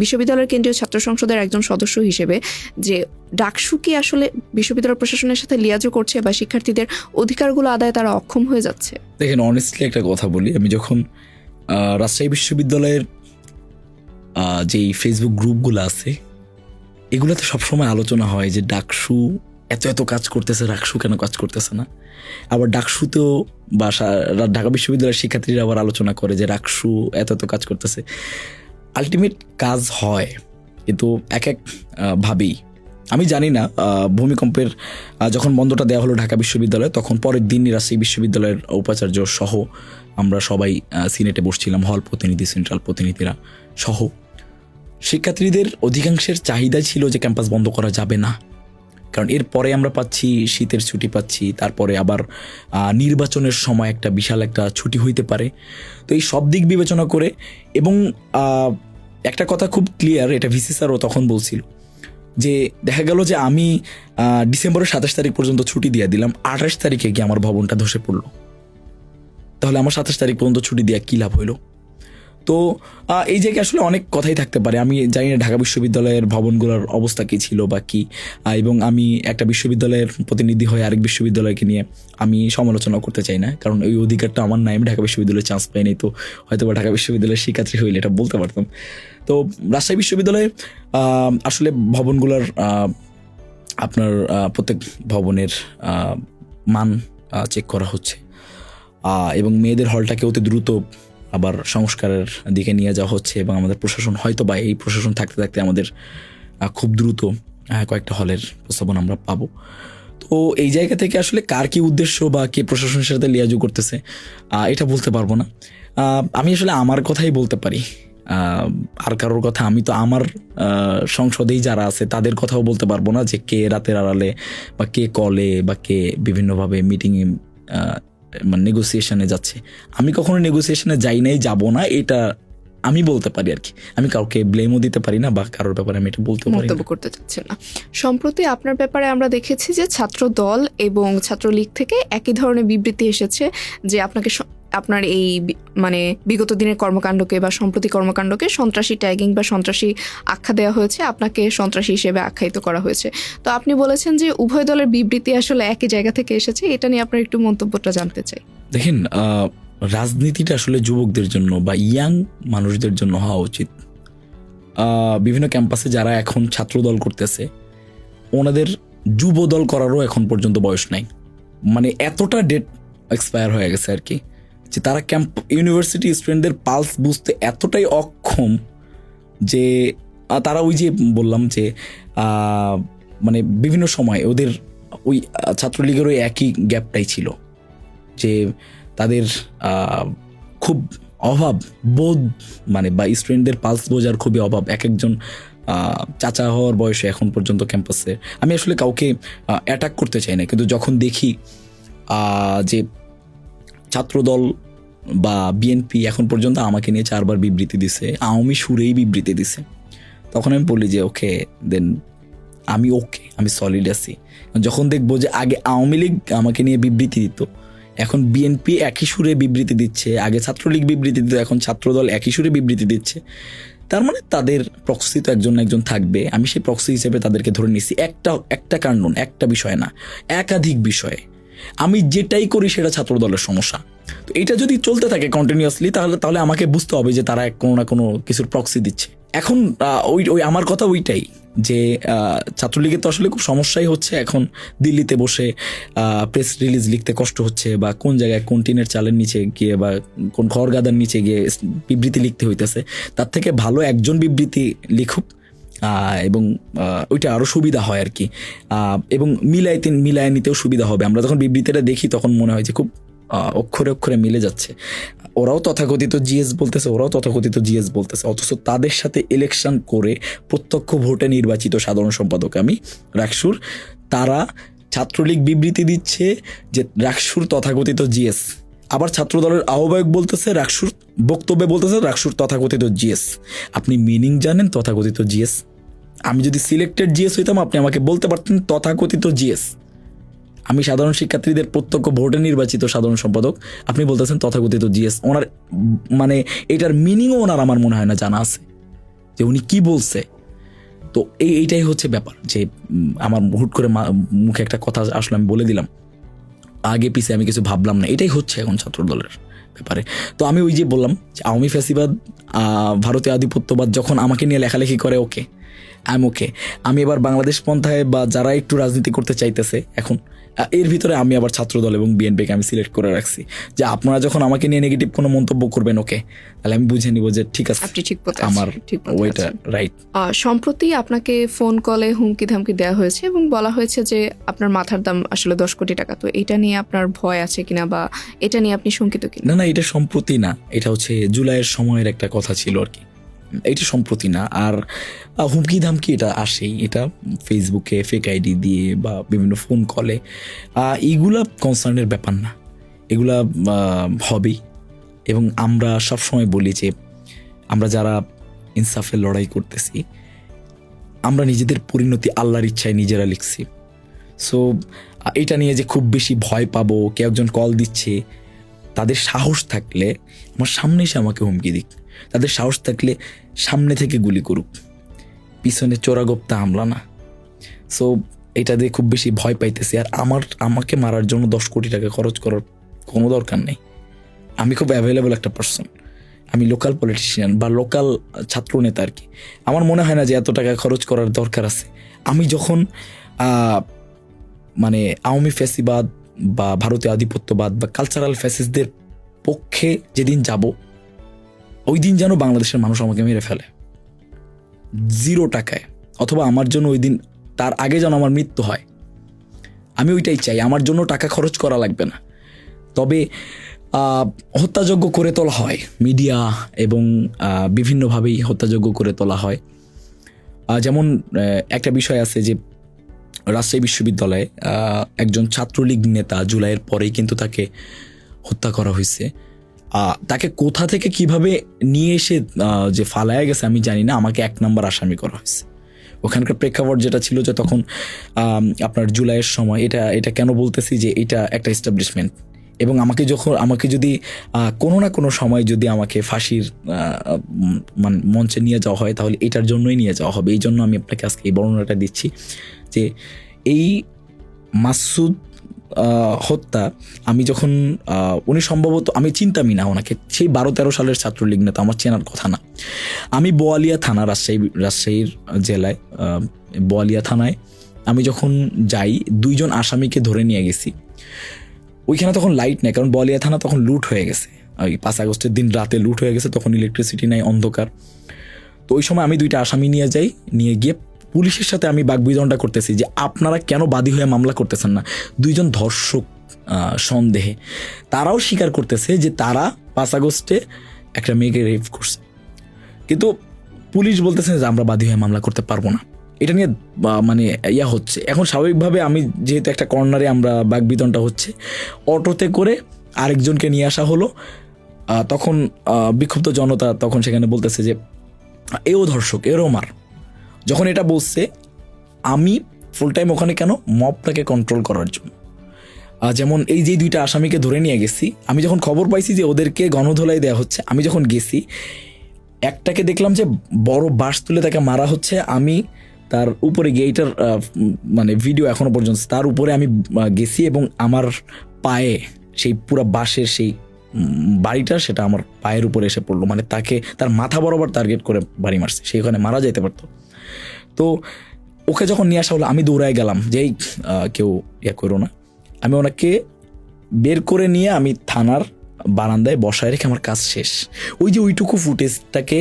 বিশ্ববিদ্যালয়ের কেন্দ্রীয় ছাত্র সংসদের একজন সদস্য হিসেবে যে ডাকসু কি আসলে বিশ্ববিদ্যালয় প্রশাসনের সাথে লিয়াজো করছে বা শিক্ষার্থীদের অধিকারগুলো আদায়ে তারা অক্ষম হয়ে যাচ্ছে? দেখেন, অনেস্টলি একটা কথা বলি, আমি যখন রাজশাহী বিশ্ববিদ্যালয়ের যেই ফেসবুক গ্রুপগুলো আছে এগুলোতে সবসময় আলোচনা হয় যে ডাকসু এত কাজ করতেছে, রাকসু কেন কাজ করতেছে না। আবার ডাকসুতেও বা ঢাকা বিশ্ববিদ্যালয়ের শিক্ষার্থীরা আবার আলোচনা করে যে রাকসু এত কাজ করতেছে। আলটিমেট কাজ হয়, কিন্তু এক ভাবেই। আমি জানি না ভূমিকম্পের যখন বন্ধটা দেওয়া হলো ঢাকা বিশ্ববিদ্যালয়ে, তখন পরের দিনই রাজশাহী বিশ্ববিদ্যালয়ের উপাচার্য সহ আমরা সবাই সিনেটে বসছিলাম, হল প্রতিনিধি, সেন্ট্রাল প্রতিনিধিরা সহ। শিক্ষার্থীদের অধিকাংশের চাহিদা ছিল যে ক্যাম্পাস বন্ধ করা যাবে না, কারণ এরপরে আমরা পাচ্ছি শীতের ছুটি পাচ্ছি, তারপরে আবার নির্বাচনের সময় একটা বিশাল একটা ছুটি হইতে পারে। তো এই সব দিক বিবেচনা করে, এবং একটা কথা খুব ক্লিয়ার, এটা ভিসি স্যারও তখন বলছিল যে দেখা গেল যে আমি ডিসেম্বরের 27 তারিখ পর্যন্ত ছুটি দিয়ে দিলাম, 28 তারিখে গিয়ে আমার ভবনটা ধসে পড়লো, তাহলে আমার 27 তারিখ পর্যন্ত ছুটি দেওয়া কী লাভ হইলো? তো এই জায়গায় আসলে অনেক কথাই থাকতে পারে। আমি জানি না ঢাকা বিশ্ববিদ্যালয়ের ভবনগুলোর অবস্থা কী ছিল বা কী, এবং আমি একটা বিশ্ববিদ্যালয়ের প্রতিনিধি হয়ে আরেক বিশ্ববিদ্যালয়কে নিয়ে আমি সমালোচনা করতে চাই না, কারণ ওই অধিকারটা আমার নাই। আমি ঢাকা বিশ্ববিদ্যালয়ে চান্স পাইনি, তো হয়তো বা ঢাকা বিশ্ববিদ্যালয়ের শিক্ষার্থী হইলে এটা বলতে পারতাম। তো রাজশাহী বিশ্ববিদ্যালয়ে আসলে ভবনগুলোর আপনার প্রত্যেক ভবনের মান চেক করা হচ্ছে, এবং মেয়েদের হলটাকে অতি দ্রুত আবার সংস্কারের দিকে নিয়ে যাওয়া হচ্ছে, এবং আমাদের প্রশাসন হয়তো বা এই প্রশাসন থাকতে থাকতে আমাদের খুব দ্রুত কয়েকটা হলের প্রস্তাবনা আমরা পাবো। তো এই জায়গা থেকে আসলে কার কি উদ্দেশ্য বা কে প্রশাসনের সাথে লিয়াজু করতেছে এটা বলতে পারবো না। আমি আসলে আমার কথাই বলতে পারি, আর কারোর কথা আমি তো আমার সংসদেই যারা আছে তাদের কথাও বলতে পারবো না যে কে রাতের আড়ালে বা কে কলে বা কে বিভিন্নভাবে মিটিংয়ে মানে নেগোসিয়েশনে যাচ্ছে। আমি কখনো নেগোসিয়েশনে যাই নাই, যাব না, এটা আমি বলতে পারি আর কি। আমি কাউকে ব্লেমও দিতে পারি না বা কারোর ব্যাপারে আমি এটা বলতে পারি মন্তব্য না। করতে চাচ্ছেন না। সম্প্রতি আপনার ব্যাপারে আমরা দেখেছি যে ছাত্র দল এবং ছাত্রলীগ থেকে একই ধরনের বিবৃতি এসেছে যে আপনাকে আপনার এই মানে বিগত দিনের কর্মকাণ্ডকে বা সম্প্রতি কর্মকাণ্ডকে সন্ত্রাসী ট্যাগিং বা সন্ত্রাসী আখ্যা দেওয়া হয়েছে, আপনাকে সন্ত্রাসী হিসেবে আখ্যায়িত করা হয়েছে। তো আপনি বলেছেন যে উভয় দলের বিবৃতি আসলে একই জায়গা থেকে এসেছে, এটা নিয়ে আপনার একটু মন্তব্যটা জানতে চাই। দেখেন, রাজনীতিটা আসলে যুবকদের জন্য বা ইয়াং মানুষদের জন্য হওয়া উচিত। বিভিন্ন ক্যাম্পাসে যারা এখন ছাত্র দল করতেছে ওনাদের যুব দল করারও এখন পর্যন্ত বয়স নাই, মানে এতটা ডেট এক্সপায়ার হয়ে গেছে আর কি, যে তারা ইউনিভার্সিটি স্টুডেন্টদের পালস বুঝতে এতটাই অক্ষম যে তারা ওই যে বললাম যে মানে বিভিন্ন সময় ওদের ওই ছাত্রলীগের ওই একই গ্যাপটাই ছিল যে তাদের খুব অভাব বোধ, মানে বা স্টুডেন্টদের পালস বোঝার খুবই অভাব। এক একজন চাচা হওয়ার বয়সে এখন পর্যন্ত ক্যাম্পাসে, আমি আসলে কাউকে অ্যাটাক করতে চাই না, কিন্তু যখন দেখি যে ছাত্রদল বা বিএনপি এখন পর্যন্ত আমাকে নিয়ে 4 বার বিবৃতি দিছে, আওয়ামী সুরেই বিবৃতি দিছে, তখন আমি বলি যে ওকে দেন আমি সলিড আছি। যখন দেখবো যে আগে আওয়ামী লীগ আমাকে নিয়ে বিবৃতি দিত, এখন বিএনপি একই সুরে বিবৃতি দিচ্ছে, আগে ছাত্রলীগ বিবৃতি দিত, এখন ছাত্রদল একই সুরে বিবৃতি দিচ্ছে, তার মানে তাদের প্রক্সি তো একজন না একজন থাকবে। আমি সেই প্রক্সি হিসেবে তাদেরকে ধরে নিচ্ছি। একটা কারণ, একটা বিষয় না, একাধিক বিষয়ে আমি যেটাই করি সেটা ছাত্রদলের সমস্যা। তো এটা যদি চলতে থাকে কন্টিনিউয়াসলি তাহলে আমাকে বুঝতে হবে যে তারা কোনো না কোনো কিছুর প্রক্সি দিচ্ছে। এখন ওই আমার কথা ওইটাই যে ছাত্রলীগের তো আসলে খুব সমস্যাই হচ্ছে এখন। দিল্লিতে বসে প্রেস রিলিজ লিখতে কষ্ট হচ্ছে, বা কোন জায়গায় কোন টিনের চালের নিচে গিয়ে বা কোন ঘর গাদার নিচে গিয়ে বিবৃতি লিখতে হইতেছে। তার থেকে ভালো একজন বিবৃতি লিখুক এবং ওইটা আরও সুবিধা হয় আর কি, এবং মিলায় নিতেও সুবিধা হবে। আমরা যখন বিবৃতিটা দেখি তখন মনে হয় যে খুব অক্ষরে অক্ষরে মিলে যাচ্ছে। ওরাও তথাকথিত জিএস বলতেছে, অথচ তাদের সাথে ইলেকশন করে প্রত্যক্ষ ভোটে নির্বাচিত সাধারণ সম্পাদক আমি রাকসুর, তারা ছাত্রলীগ বিবৃতি দিচ্ছে যে রাকসুর তথাকথিত জিএস, আবার ছাত্রদলের আহ্বায়ক বলতেছে রাকসুর বক্তব্যে বলতেছে রাকসুর তথাকথিত জিএস। আপনি মিনিং জানেন তথাকথিত জিএস? আমি যদি সিলেক্টেড জিএস হইতাম আপনি আমাকে বলতে পারতেন তথাকথিত জিএস। আমি সাধারণ শিক্ষার্থীদের প্রত্যক্ষ ভোটে নির্বাচিত সাধারণ সম্পাদক, আপনি বলতেছেন তথাকথিত জিএস। ওনার মানে এটার মিনিংও ওনার আমার মনে হয় না জানা আছে যে উনি কি বলছে। তো এইটাই হচ্ছে ব্যাপার যে আমার হুট করে মুখে একটা কথা আসলে আমি বলে দিলাম, আগে পিছে আমি কিছু ভাবলাম না। এটাই হচ্ছে এখন ছাত্র দলের ব্যাপারে। তো আমি ওই যে বললাম যে আওয়ামী ফ্যাসিবাদ, ভারতীয় আধিপত্যবাদ যখন আমাকে নিয়ে লেখালেখি করে ওকে আমি এবার বাংলাদেশ পন্থায় বা যারা একটু রাজনীতি করতে চাইতেছে এখন, এর ভিতরে আমি আবার ছাত্রদল এবং বিএনপিকে আমি সিলেক্ট করে রাখছি যে আপনারা যখন আমাকে নিয়ে নেগেটিভ কোনো মন্তব্য করবেন ওকে, তাহলে আমি বুঝে নিব যে ঠিক আছে আমার ওইটা রাইট। সম্প্রতি আপনাকে ফোন কলে হুমকি ধামকি দেওয়া হয়েছে এবং বলা হয়েছে যে আপনার মাথার দাম আসলে 10 কোটি টাকা। তো এটা নিয়ে আপনার ভয় আছে কিনা বা এটা নিয়ে আপনি শঙ্কিত কিনা? না, এটা সম্প্রতি না, এটা হচ্ছে জুলাইয়ের সময়ের একটা কথা ছিল আর কি, এটা সম্প্রতি না। আর হুমকি ধামকি এটা আসেই, এটা ফেসবুকে ফেক আইডি দিয়ে বা বিভিন্ন ফোন কলে, এইগুলা কনসার্নের ব্যাপার না, এগুলা হবেই। এবং আমরা সবসময় বলি যে আমরা যারা ইনসাফের লড়াই করতেছি আমরা নিজেদের পরিণতি আল্লাহর ইচ্ছায় নিজেরা লিখছি। সো এটা নিয়ে যে খুব বেশি ভয় পাবো, কেউ একজন কল দিচ্ছে, তাদের সাহস থাকলে আমার সামনে এসে আমাকে হুমকি দিক, তাদের সাহস থাকলে সামনে থেকে গুলি করুক, পিছনে চোরাগোপ্তা হামলা না। সো এটা দিয়ে খুব বেশি ভয় পাইতেছি। আর আমাকে মারার জন্য 10 কোটি টাকা খরচ করার কোনো দরকার নেই। আমি খুব অ্যাভেলেবল একটা পার্সন, আমি লোকাল পলিটিশিয়ান বা লোকাল ছাত্র নেতা আর কি। আমার মনে হয় না যে এত টাকা খরচ করার দরকার আছে। আমি যখন মানে আওয়ামী ফ্যাসিবাদ বা ভারতীয় আধিপত্যবাদ বা কালচারাল ফ্যাসিস্টদের পক্ষে যেদিন যাব, ওই দিন যেন বাংলাদেশের মানুষ আমাকে মেরে ফেলে 0 টাকায়, অথবা আমার জন্য ওই দিন তার আগে যেন আমার মৃত্যু হয়। আমি ওইটাই চাই, আমার জন্য টাকা খরচ করা লাগবে না। তবে হত্যাযজ্ঞ করে তোলা হয়, মিডিয়া এবং বিভিন্নভাবেই হত্যাযজ্ঞ করে তোলা হয়। যেমন একটা বিষয় আছে যে রাজশাহী বিশ্ববিদ্যালয়ে একজন ছাত্রলীগ নেতা জুলাইয়ের পরেই কিন্তু তাকে হত্যা করা হয়েছে। তাকে কোথা থেকে কিভাবে নিয়ে এসে যে ফালায়া গেছে আমি জানি না, আমাকে 1 নম্বর আসামি করা হয়েছে। ওখানকার প্রেক্ষাপট যেটা ছিল যে তখন আপনার জুলাইয়ের সময়, এটা কেন বলতেছি যে এটা একটা এস্টাবলিশমেন্ট, এবং আমাকে যদি কোনো না কোনো সময় যদি আমাকে ফাঁসির মানে মঞ্চে নিয়ে যাওয়া হয় তাহলে এটার জন্যই নিয়ে যাওয়া হবে। এই জন্য আমি আপনাকে আজকে এই বর্ণনাটা দিচ্ছি যে এই মাসুদ হত্যা আমি যখন উনি সম্ভবত, আমি চিন্তামই না ওনাকে, সেই 12-13 সালের ছাত্রলীগ নেতা, আমার চেনার কথা না। আমি বোয়ালিয়া থানা, রাজশাহীর জেলায় বোয়ালিয়া থানায় আমি যখন যাই 2 জন আসামিকে ধরে নিয়ে গেছি। ওইখানে তখন লাইট নেই, কারণ বোয়ালিয়া থানা তখন লুট হয়ে গেছে, ওই 5 আগস্টের দিন রাতে লুট হয়ে গেছে, তখন ইলেকট্রিসিটি নাই, অন্ধকার। তো ওই সময় আমি 2টা আসামি নিয়ে গিয়ে পুলিশের সাথে আমি বাকবিতণ্ডা করতেছি যে আপনারা কেন বাদী হয়ে মামলা করতেছেন না। 2 জন ধর্ষক সন্দেহে তারাও স্বীকার করতেছে যে তারা 5 আগস্টে একটা মেয়েকে রেপ করছে, কিন্তু পুলিশ বলতেছে যে আমরা বাদী হয়ে মামলা করতে পারবো না। এটা নিয়ে মানে হচ্ছে। এখন স্বাভাবিকভাবে আমি যেহেতু একটা কর্নারে আমরা বাকবিতণ্ডা হচ্ছে, অটোতে করে আরেকজনকে নিয়ে আসা হলো। তখন বিক্ষুব্ধ জনতা তখন সেখানে বলতেছে যে এও ধর্ষক, এরও মার। যখন এটা বলছে, আমি ফুল টাইম ওখানে কেন, মবটাকে কন্ট্রোল করার জন্য। যেমন এই যে 2টা আসামিকে ধরে নিয়ে গেছি, আমি যখন খবর পাইছি যে ওদেরকে গণধোলাই দেওয়া হচ্ছে, আমি যখন গেছি একটাকে দেখলাম যে বড় বাঁশ তুলে তাকে মারা হচ্ছে। আমি তার উপরে গিয়ে, এইটার মানে ভিডিও এখনো পর্যন্ত, তার উপরে আমি গেছি এবং আমার পায়ে সেই পুরো বাঁশের সেই বাড়িটা, সেটা আমার পায়ের উপরে এসে পড়লো। মানে তার মাথা বরাবর টার্গেট করে বাড়ি মারছে, সেইখানে মারা যাইতে পারতো। তো ওকে যখন নিয়ে আসা হলো, আমি দৌড়ায় গেলাম যে কেউ করো না। আমি ওনাকে বের করে নিয়ে আমি থানার বারান্দায় বসায় রেখে আমার কাজ শেষ। ওই যে ওইটুকু ফুটেজটাকে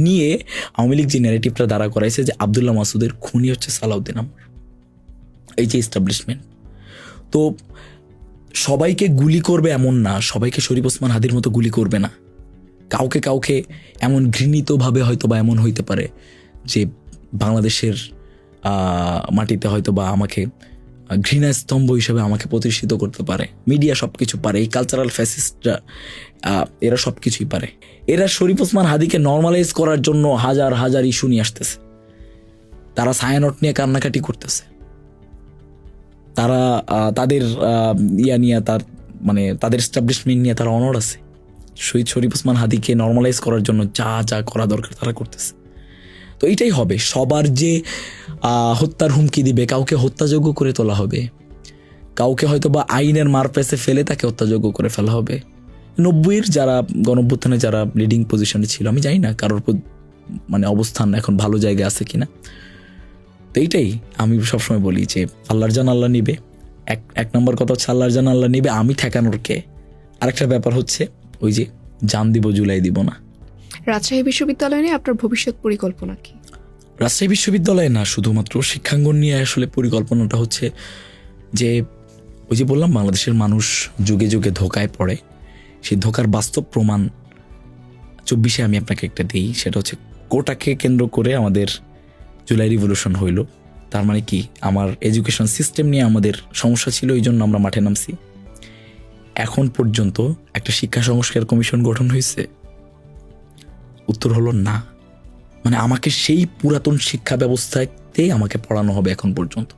নিয়ে আওয়ামী লীগ যে ন্যারেটিভটা দাঁড়া করাইছে যে আব্দুল্লাহ মাসুদের খুনি হচ্ছে সালাউদ্দিন আহমদ, এই যে এস্টাবলিশমেন্ট। তো সবাইকে গুলি করবে এমন না, সবাইকে শরীফ ওসমান হাদির মতো গুলি করবে না। কাউকে এমন ঘৃণিতভাবে হয়তো বা এমন হইতে পারে যে বাংলাদেশের মাটিতে হয়তো বা আমাকে ঘৃণা স্তম্ভ হিসেবে আমাকে প্রতিষ্ঠিত করতে পারে। মিডিয়া সব কিছু পারে, এই কালচারাল ফ্যাসিস্টরা এরা সব কিছুই পারে। এরা শরীফ ওসমান হাদিকে নর্মালাইজ করার জন্য হাজার হাজার ইস্যু নিয়ে আসতেছে। তারা ছায়ানট নিয়ে কান্নাকাটি করতেছে, তারা তাদের নিয়ে, তাদের এস্টাবলিশমেন্ট নিয়ে তারা অনড় আছে। শহীদ শরীফ ওসমান হাদিকে নর্মালাইজ করার জন্য যা করা দরকার তারা করতেছে। তো এইটাই হবে, সবার যে হত্যার হুমকি দিবে, কাউকে হত্যাযোগ্য করে তোলা হবে, কাউকে হয়তো বা আইনের মারপ্যাচে ফেলে তাকে হত্যাযোগ্য করে ফেলা হবে। 90-এর যারা গণঅভ্যুত্থানে যারা লিডিং পজিশনে ছিল, আমি জানি না কারোর মানে অবস্থান এখন ভালো জায়গায় আছে কিনা। তো এইটাই আমি সবসময় বলি যে আল্লাহর জান আল্লাহ নিবে। এক নম্বর কথা হচ্ছে আল্লাহর জান আল্লাহ নিবে, আমি ঠেকানোর কে। আরেকটা ব্যাপার হচ্ছে ওই যে জান দিব জুলাই দিব না। রাজশাহী বিশ্ববিদ্যালয় নিয়ে আপনার ভবিষ্যৎ পরিকল্পনা কি? রাজশাহী বিশ্ববিদ্যালয়ে না, শুধুমাত্র শিক্ষাঙ্গন নিয়ে আসলে পরিকল্পনাটা হচ্ছে যে ওই যে বললাম বাংলাদেশের মানুষ যুগে যুগে ধোকায় পড়ে, সেই ধোকার বাস্তব প্রমাণ 24-এ আমি আপনাকে একটা দিই। সেটা হচ্ছে কোটাকে কেন্দ্র করে আমাদের জুলাই রিভলিউশন হইল। তার মানে কি, আমার এডুকেশন সিস্টেম নিয়ে আমাদের সমস্যা ছিল, এই জন্য আমরা মাঠে নামছি। এখন পর্যন্ত একটা শিক্ষা সংস্কার কমিশন গঠন হয়েছে? উত্তর হলো না। মানে আমাকে সেই পুরাতন শিক্ষা ব্যবস্থাতেই আমাকে পড়ানো হবে। এখন পর্যন্ত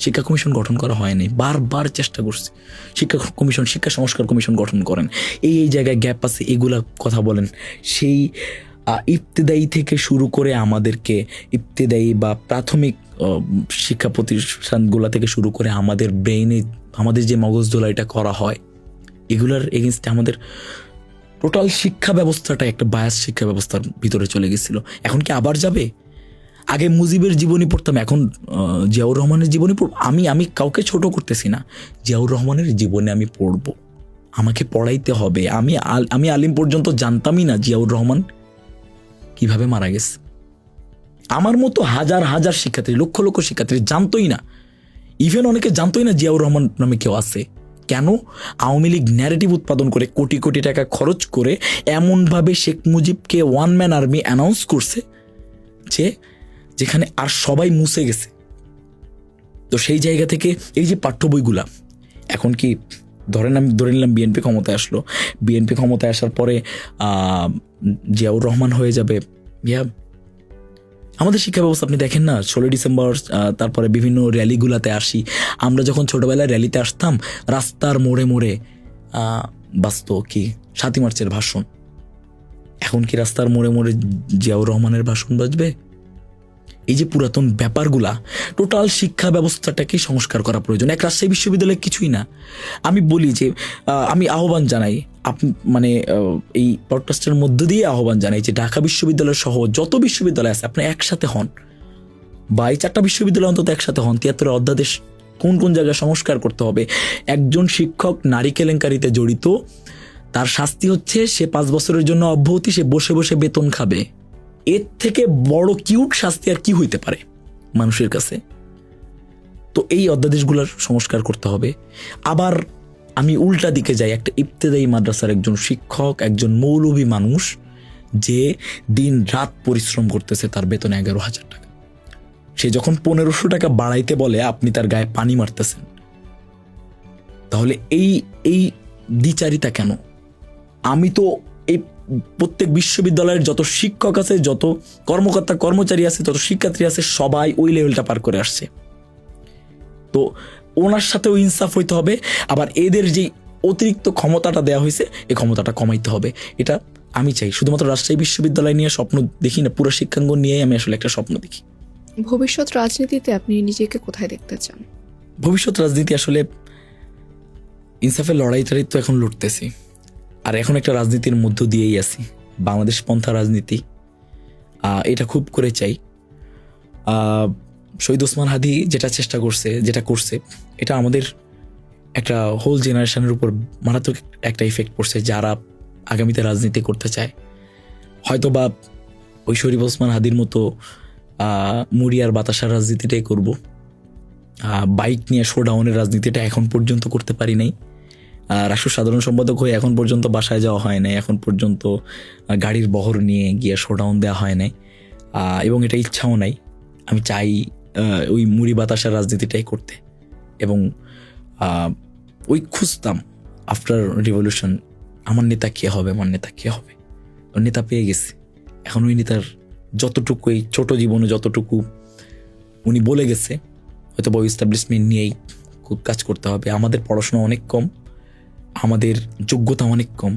শিক্ষা কমিশন গঠন করা হয়নি। বারবার চেষ্টা করছি শিক্ষা সংস্কার কমিশন গঠন করেন, এই জায়গায় গ্যাপ আছে, এগুলা কথা বলেন। সেই ইবতেদায়ী থেকে শুরু করে আমাদেরকে ইবতেদায়ী বা প্রাথমিক শিক্ষা প্রতিষ্ঠানগুলা থেকে শুরু করে আমাদের ব্রেইনে আমাদের যে মগজধোলাইটা করা হয়, এগুলার এগেনস্টে আমাদের টোটাল শিক্ষা ব্যবস্থাটা একটা বায়াস শিক্ষা ব্যবস্থার ভিতরে চলে গেছিল। এখন কি আবার যাবে? আগে মুজিবের জীবনী পড়তাম, এখন জিয়াউর রহমানের জীবনী পড়ব। আমি কাউকে ছোট করতেছি না, জিয়াউর রহমানের জীবনে আমি পড়ব, আমাকে পড়াইতে হবে। আমি আলিম পর্যন্ত জানতামই না জিয়াউর রহমান কিভাবে মারা গেছে। আমার মতো হাজার হাজার শিক্ষার্থী, লক্ষ লক্ষ শিক্ষার্থী জানতোই না। ইভেন অনেকে জানতোই না জিয়াউর রহমান নামে কেউ আছে। কেন? আওয়ামী লীগ ন্যারেটিভ উৎপাদন করে কোটি কোটি টাকা খরচ করে এমনভাবে শেখ মুজিবকে ওয়ান ম্যান আর্মি অ্যানাউন্স করছে যেখানে আর সবাই মুছে গেছে। তো সেই জায়গা থেকে এই যে পাঠ্য বইগুলা, এখন কি ধরে নিলাম বিএনপি ক্ষমতায় আসলো, বিএনপি ক্ষমতায় আসার পরে জিয়াউর রহমান হয়ে যাবে। আমাদের শিক্ষা ব্যবস্থা আপনি দেখেন না, 16 ডিসেম্বর তারপরে বিভিন্ন র্যালিগুলাতে আসি, আমরা যখন ছোটবেলায় র্যালিতে আসতাম রাস্তার মোড়ে মোড়ে বাস্ত কি 7ই মার্চের ভাষণ। এখন কি রাস্তার মোড়ে মোড়ে জিয়াউর রহমানের ভাষণ বাজবে? এই যে পুরাতন ব্যাপারগুলা, টোটাল শিক্ষা ব্যবস্থাটাকে সংস্কার করা প্রয়োজন। এক রাজশাহী বিশ্ববিদ্যালয়ে কিছুই না। আমি বলি যে আমি আহ্বান জানাই, মানে এই পডকাস্টের মধ্য দিয়ে আহ্বান জানাই যে ঢাকা বিশ্ববিদ্যালয় সহ যত বিশ্ববিদ্যালয় আছে আপনি একসাথে হন, বা এই 4টা বিশ্ববিদ্যালয় অন্তত একসাথে হন। 73 অধ্যাদেশ কোন কোন জায়গায় সংস্কার করতে হবে। একজন শিক্ষক নারী কেলেঙ্কারিতে জড়িত, তার শাস্তি হচ্ছে সে 5 বছরের জন্য অব্যাহতি, সে বসে বসে বেতন খাবে। এর থেকে বড় কিউট শাস্তি আর কি হইতে পারে মানুষের কাছে? তো এই অধ্যাদেশগুলোর সংস্কার করতে হবে। আবার আমি উল্টা দিকে যাই, একটা ইবতেদায়ী মাদ্রাসার একজন শিক্ষক, একজন মৌলভী মানুষ যে দিন রাত পরিশ্রম করতেছে, তার বেতন 11,000 টাকা। সে যখন 1500 টাকা বাড়াইতে বলে আপনি তার গায়ে পানি মারতেছেন। তাহলে এই দ্বিচারিতা কেন? আমি তো এই প্রত্যেক বিশ্ববিদ্যালয়ের যত শিক্ষক আছে, যত কর্মকর্তা কর্মচারী আছে, যত শিক্ষার্থী আছে, সবাই ওই লেভেলটা পার করে আসছে। তো ওনার সাথেও ইনসাফ হইতে হবে। আবার এদের যে অতিরিক্ত ক্ষমতাটা দেওয়া হয়েছে, এই ক্ষমতাটা কমাইতে হবে। এটা আমি চাই। শুধুমাত্র রাজশাহী বিশ্ববিদ্যালয় নিয়ে স্বপ্ন দেখি না, পুরো শিক্ষাঙ্গন নিয়েই আমি আসলে একটা স্বপ্ন দেখি। ভবিষ্যৎ রাজনীতিতে আপনি নিজেকে কোথায় দেখতে চান? ভবিষ্যৎ রাজনীতি আসলে ইনসাফের লড়াইটাই তো এখন লড়তেছি, আর এখন একটা রাজনীতির মধ্য দিয়েই আছি, বাংলাদেশ পন্থা রাজনীতি। এটা খুব করে চাই। শহীদ ওসমান হাদি যেটা চেষ্টা করছে, যেটা করছে, এটা আমাদের একটা হোল জেনারেশনের উপর মারাত্মক একটা ইফেক্ট পড়ছে। যারা আগামীতে রাজনীতি করতে চায়, হয়তো বা ওই শরীফ ওসমান হাদির মতো মুড়ি আর বাতাসার রাজনীতিটাই করব। বাইক নিয়ে শোডাউনের রাজনীতিটা এখন পর্যন্ত করতে পারি নাই। রাষ্ট্র সাধারণ সম্পাদক হয়ে এখন পর্যন্ত বাসায় যাওয়া হয় নাই, এখন পর্যন্ত গাড়ির বহর নিয়ে গিয়ে শোডাউন দেওয়া হয় নাই, এবং এটা ইচ্ছাও নাই। আমি চাই ওই মুড়ি বাতাসার রাজনীতিটাই করতে। এবং ওই খুঁজতাম আফটার রিভলিউশন, আমার নেতা কে হবে, আমার নেতা কে হবে। ওর নেতা পেয়ে গেছি। এখন ওই নেতার যতটুকু এই ছোট জীবনে যতটুকু উনি বলে গেছে, হয়তো ওই এস্টাবলিশমেন্ট নিয়েই খুব কাজ করতে হবে। আমাদের পড়াশোনা অনেক কম, আমাদের যোগ্যতা অনেক কম,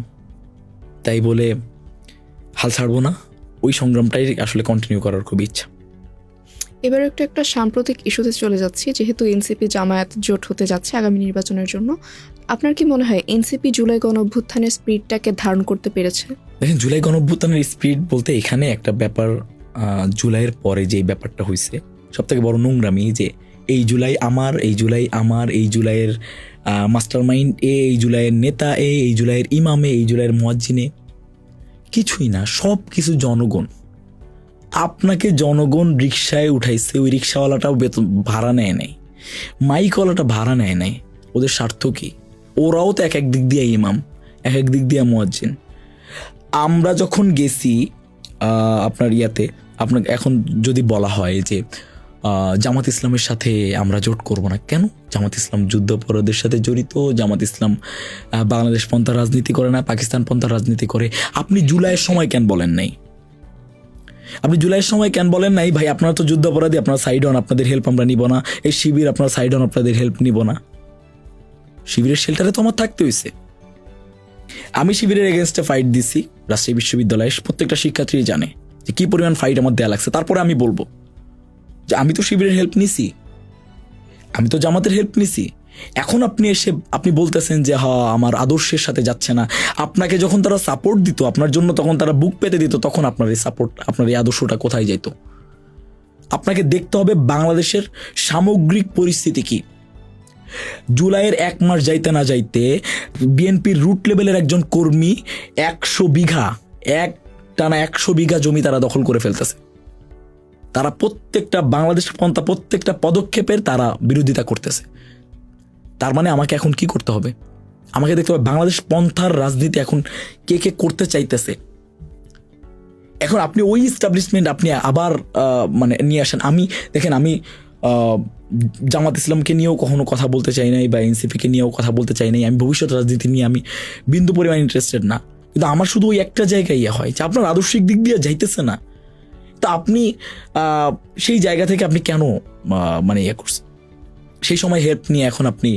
তাই বলে হাল ছাড়বো না। ওই সংগ্রামটাই আসলে কন্টিনিউ করার খুব ইচ্ছা। এবার একটা সাম্প্রতিক ইস্যুতে চলে যাচ্ছি। যেহেতু এনসিপি জামায়াত জোট হতে যাচ্ছে আগামী নির্বাচনের জন্য, আপনার কি মনে হয় এনসিপি জুলাই গণঅভ্যুত্থানের স্পিরিটটাকে ধারণ করতে পেরেছে? দেখেন, জুলাই গণঅভ্যুত্থানের স্পিরিট বলতে এখানে একটা ব্যাপার, জুলাইয়ের পরে যে ব্যাপারটা হয়েছে সব থেকে বড় নোংরামি, যে এই জুলাই আমার, এই জুলাই আমার, এই জুলাইয়ের মাস্টার মাইন্ড এ, এই জুলাইয়ের নেতা এ, এই জুলাইয়ের ইমামে, এই জুলাইয়ের মুয়াজ্জিনে। কিছুই না, সব কিছু জনগণ। আপনাকে জনগণ রিক্সায় উঠাইছে, ওই রিক্সাওয়ালাটাও বেতন ভাড়া নেয় নাই, মাইকওয়ালাটা ভাড়া নেয় নাই। ওদের স্বার্থ কি? ওরাও তো এক এক দিক দিয়ে ইমাম, এক এক দিক দিয়ে মুয়াজ্জিন। আমরা যখন গেছি আপনার ইয়াতে, আপনাকে এখন যদি বলা হয় যে জামাত ইসলামের সাথে আমরা জোট করব না, কেন? জামাত ইসলাম যুদ্ধাপরাধের সাথে জড়িত, জামাত ইসলাম বাংলাদেশ পন্থা রাজনীতি করে না, পাকিস্তান পন্থা রাজনীতি করে। আপনি জুলাইয়ের সময় কেন বলেন নাই? আপনি জুলাইয়ের সময় কেন বলেন নাই, ভাই আপনারা তো যুদ্ধাপরাধী, আপনারা সাইড হন, আপনাদের হেল্প আমরা নিব না। এই শিবির, আপনারা সাইড হন, আপনাদের হেল্প নিব না। শিবিরের শেল্টারে তো আমার থাকতে হয়েছে। আমি শিবিরের এগেনস্টে ফাইট দিছি রাজশাহী বিশ্ববিদ্যালয়ে, প্রত্যেকটা শিক্ষার্থী জানে যে কি পরিমাণ ফাইট আমার দেয়া লাগছে। তারপরে আমি বলবো যে আমি তো শিবিরের হেল্প নিছি, আমি তো জামাতের হেল্প নিছি। এখন আপনি এসে আপনি বলতেছেন যে আমার আদর্শের সাথে যাচ্ছে না। আপনাকে যখন তারা সাপোর্ট দিত আপনার জন্য, তখন তারা বুক পেতে দিত, তখন আপনার এই সাপোর্ট, আপনার এই আদর্শটা কোথায় যেত? আপনাকে দেখতে হবে বাংলাদেশের সামগ্রিক পরিস্থিতি কি। জুলাইয়ের 1 মাস যাইতে না যাইতে বিএনপির রুট লেভেলের একজন কর্মী 100 বিঘা, টানা 100 বিঘা জমি তারা দখল করে ফেলতেছে। তারা প্রত্যেকটা বাংলাদেশ পন্থা, প্রত্যেকটা পদক্ষেপের তারা বিরোধিতা করতেছে। তার মানে আমাকে এখন কি করতে হবে? আমাকে দেখতে হবে বাংলাদেশ পন্থার রাজনীতি এখন কে কে করতে চাইতেছে। এখন আপনি ওই এস্টাবলিশমেন্ট আপনি আবার মানে নিয়ে আসেন। আমি দেখেন, আমি জামাত ইসলামকে নিয়েও কখনো কথা বলতে চাই নাই বা এনসিপিকে নিয়েও কথা বলতে চাই নাই, আমি ভবিষ্যৎ রাজনীতি নিয়ে আমি বিন্দু পরিমাণ ইন্টারেস্টেড না। কিন্তু আমার শুধু ওই একটা জায়গায় হয় যে আপনার আদর্শিক দিক দিয়ে যাইতেছে না, তা আপনি সেই জায়গা থেকে আপনি কেন মানে করছেন, সেই সময় হেল্প নিয়ে এখন আপনি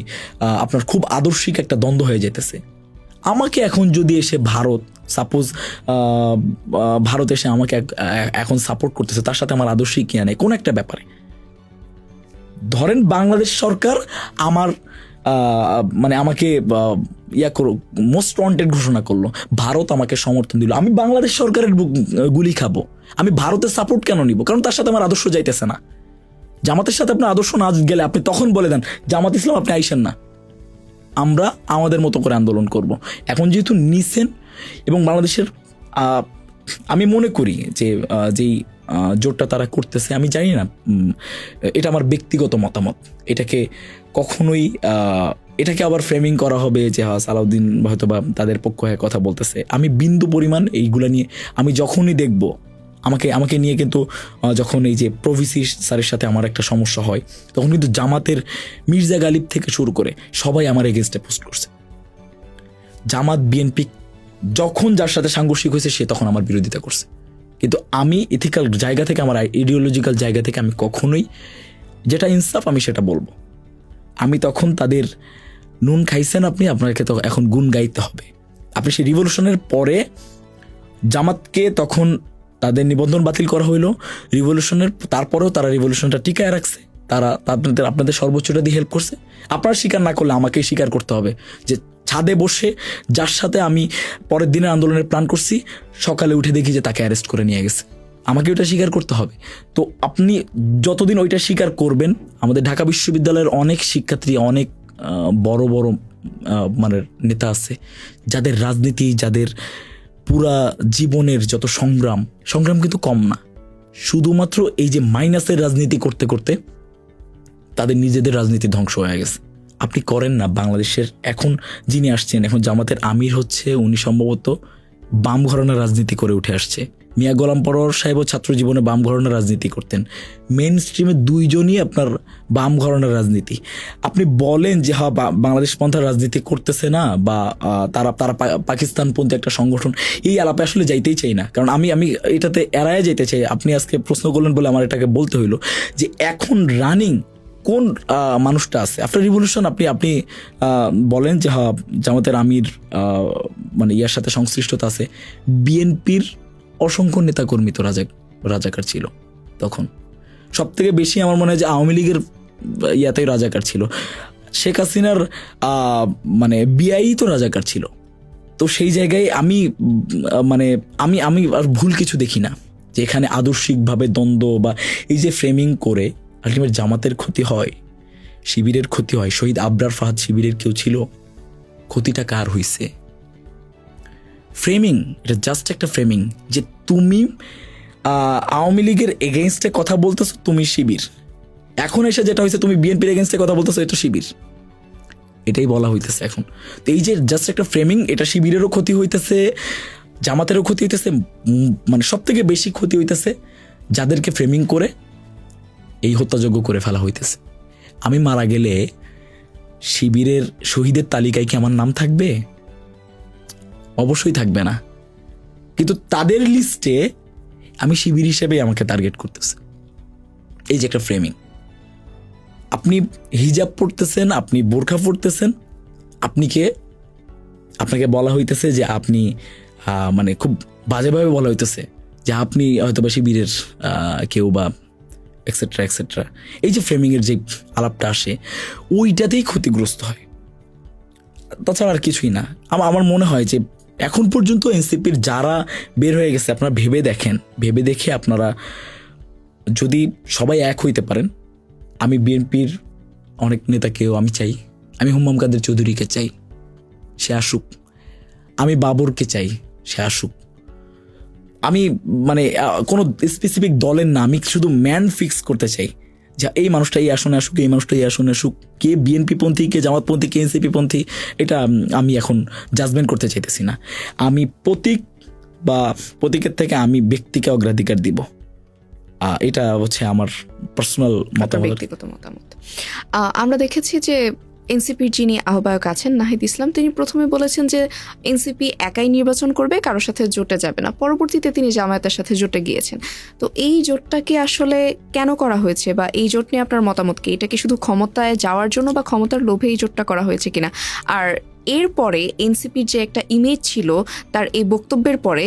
আপনার খুব আদর্শিক একটা দ্বন্দ্ব হয়ে যেতেছে। আমাকে এখন যদি এসে ভারত সাপোজ ভারত এসে আমাকে এখন সাপোর্ট করতেছে, তার সাথে আমার আদর্শিক কিনা নেই কোন একটা ব্যাপারে, ধরেন বাংলাদেশ সরকার আমার মানে আমাকে মোস্ট ওয়ান্টেড ঘোষণা করলো, ভারত আমাকে সমর্থন দিল, আমি বাংলাদেশ সরকারের গুলি খাবো, আমি ভারতের সাপোর্ট কেন নিব? কারণ তার সাথে আমার আদর্শ যাইতেছে না। জামাতের সাথে আপনার আদর্শ না গেলে আপনি তখন বলে দেন জামাত ইসলাম আপনি আইসেন না, আমরা আমাদের মতো করে আন্দোলন করব। এখন যেহেতু নিছেন এবং বাংলাদেশের আমি মনে করি যে যেই জোটটা তারা করতেছে, আমি জানি না, এটা আমার ব্যক্তিগত মতামত, এটাকে কখনোই এটাকে আবার ফ্রেমিং করা হবে যে সালাউদ্দিন হয়তো বা তাদের পক্ষ হয়ে কথা বলতেছে। আমি বিন্দু পরিমাণ এইগুলা নিয়ে আমি যখনই দেখব, আমাকে নিয়ে কিন্তু যখন এই যে প্রভিসি স্যারের সাথে আমার একটা সমস্যা হয়, তখন কিন্তু জামাতের মির্জা গালিব থেকে শুরু করে সবাই আমার এগেনস্টে পোস্ট করছে। জামাত বিএনপি যখন যার সাথে সাংঘর্ষিক হয়েছে সে তখন আমার বিরোধিতা করছে, কিন্তু আমি ইথিক্যাল জায়গা থেকে, আমার আইডিওলজিক্যাল জায়গা থেকে আমি কখনোই যেটা ইনসাফ আমি সেটা বলবো। আমি তখন তাদের নুন খাইছেন আপনি, আপনাকে তো এখন গুণ গাইতে হবে। আপনি সেই রিভলিউশনের পরে জামাতকে তখন তাদের নিবন্ধন বাতিল করা হইলো, রিভলিউশনের তারপরেও তারা রিভলিউশনটা টিকায় রাখছে, তারা আপনাদের সর্বোচ্চটা দিয়ে হেল্প করছে। আপনারা স্বীকার না করলে আমাকেই স্বীকার করতে হবে যে ছাদে বসে যার সাথে আমি পরের দিনের আন্দোলনের প্ল্যান করছি, সকালে উঠে দেখি যে তাকে অ্যারেস্ট করে নিয়ে গেছে, আমাকে ওইটা স্বীকার করতে হবে। তো আপনি যতদিন ওইটা স্বীকার করবেন, আমাদের ঢাকা বিশ্ববিদ্যালয়ের অনেক শিক্ষার্থী, অনেক বড় বড় মানে নেতা আছে যাদের রাজনীতি, যাদের পুরা জীবনের যত সংগ্রাম কিন্তু কম না, শুধুমাত্র এই যে মাইনাসের রাজনীতি করতে করতে তাদের নিজেদের রাজনীতি ধ্বংস হয়ে গেছে। আপনি করেন না, বাংলাদেশের এখন যিনি আসছেন, এখন জামাতের আমির হচ্ছে, উনি সম্ভবত বাম ঘরানার রাজনীতি করে উঠে আসছে। মিয়া গোলাম পরোয়ার সাহেবও ছাত্র জীবনে বাম ঘরানার রাজনীতি করতেন। মেইন স্ট্রিমে দুইজনই আপনার বাম ঘরানার রাজনীতি। আপনি বলেন যে হ্যাঁ বাংলাদেশ পন্থার রাজনীতি করতেছে না, বা তারা পাকিস্তানপন্থী একটা সংগঠন, এই আলাপে আসলে যাইতেই চাই না, কারণ আমি এটাতে এড়ায় যেতে চাই। আপনি আজকে প্রশ্ন করলেন বলে আমার এটাকে বলতে হইলো যে এখন রানিং কোন মানুষটা আছে আফটার রিভলিউশন। আপনি বলেন যে হ্যাঁ জামাতের আমির মানে ইয়ার সাথে সংশ্লিষ্টতা আছে, বিএনপির অসংখ্য নেতাকর্মী তো রাজাকার ছিল তখন। সব থেকে বেশি আমার মনে হয় যে আওয়ামী লীগের ইয়াতেই রাজাকার ছিল, শেখ হাসিনার মানে বিআই তো রাজাকার ছিল। তো সেই জায়গায় আমি মানে আমি আর ভুল কিছু দেখি না যে এখানে আদর্শিকভাবে দ্বন্দ্ব বা এই যে ফ্রেমিং করে আলটিমেট জামাতের ক্ষতি হয়, শিবিরের ক্ষতি হয়। শহীদ আবরার ফাহাদ শিবিরের কেউ ছিল, ক্ষতিটা কার হইছে? ফ্রেমিং, এটা জাস্ট একটা ফ্রেমিং যে তুমি আওয়ামী লীগের এগেইনস্টে কথা বলতেছো, তুমি শিবির। এখন এসে যেটা হয়েছে তুমি বিএনপির এগেইনস্টে কথা বলতেছো, এটা শিবির, এটাই বলা হইতেছে এখন। তো এই যে জাস্ট একটা ফ্রেমিং, এটা শিবিরেরও ক্ষতি হইতেছে, জামাতেরও ক্ষতি হইতেছে, মানে সব থেকে বেশি ক্ষতি হইতেছে যাদেরকে ফ্রেমিং করে এই হত্যাযজ্ঞ করে ফেলা হইতেছে। আমি মারা গেলে শিবিরের শহীদের তালিকায় কি আমার নাম থাকবে? অবশ্যই থাকবে না, কিন্তু তাদের লিস্টে আমি শিবির হিসেবে আমাকে টার্গেট করতেছে। এই যে একটা ফ্রেমিং, আপনি হিজাব পড়তেছেন, আপনি বোরখা পড়তেছেন, আপনাকে বলা হইতেছে যে আপনি মানে খুব বাজেভাবে বলা হইতেছে যে আপনি হয়তো বা শিবিরের কেউ বা এক্সেট্রা এক্সেট্রা। এই যে ফ্রেমিং এর যে আলাপটা আসে, ওইটাতেই ক্ষতিগ্রস্ত হয়, তাছাড়া আর কিছুই না। আমার মনে হয় যে এখন পর্যন্ত এনসিপির যারা বের হয়ে গেছে, আপনারা ভেবে দেখে আপনারা যদি সবাই এক হইতে পারেন, আমি বিএনপির অনেক নেতাকেও আমি চাই, আমি হুম্মাম কাদের চৌধুরীকে চাই, সে আসুক, আমি বাবরকে চাই, সে আসুক। আমি মানে কোনো স্পেসিফিক দলের না, আমি শুধু ম্যান ফিক্স করতে চাই যে এই মানুষটা এই আসনে আসুক, এই মানুষটা এই আসনে আসুক। কে বিএনপি পন্থী, কে জামাতপন্থী, কে এনসিপি পন্থী, এটা আমি এখন জাজমেন্ট করতে চাইতেছি না। আমি প্রতীকের থেকে আমি ব্যক্তিকে অগ্রাধিকার দিব। এটা হচ্ছে আমার পার্সোনাল আপনার মতামত। ব্যক্তিগত মতামত। আমরা দেখেছি যে এনসিপির যিনি আহ্বায়ক আছেন নাহিদ ইসলাম, তিনি প্রথমে বলেছেন যে এনসিপি একাই নির্বাচন করবে, কারোর সাথে জোটে যাবে না। পরবর্তীতে তিনি জামায়াতের সাথে জোটে গিয়েছেন। তো এই জোটটাকে আসলে কেন করা হয়েছে, বা এই জোট নিয়ে আপনার মতামত কি? এটা কি শুধু ক্ষমতায় যাওয়ার জন্য বা ক্ষমতার লোভে এই জোটটা করা হয়েছে কিনা? আর এরপরে এনসিপির যে একটা ইমেজ ছিল, তার এই বক্তব্যের পরে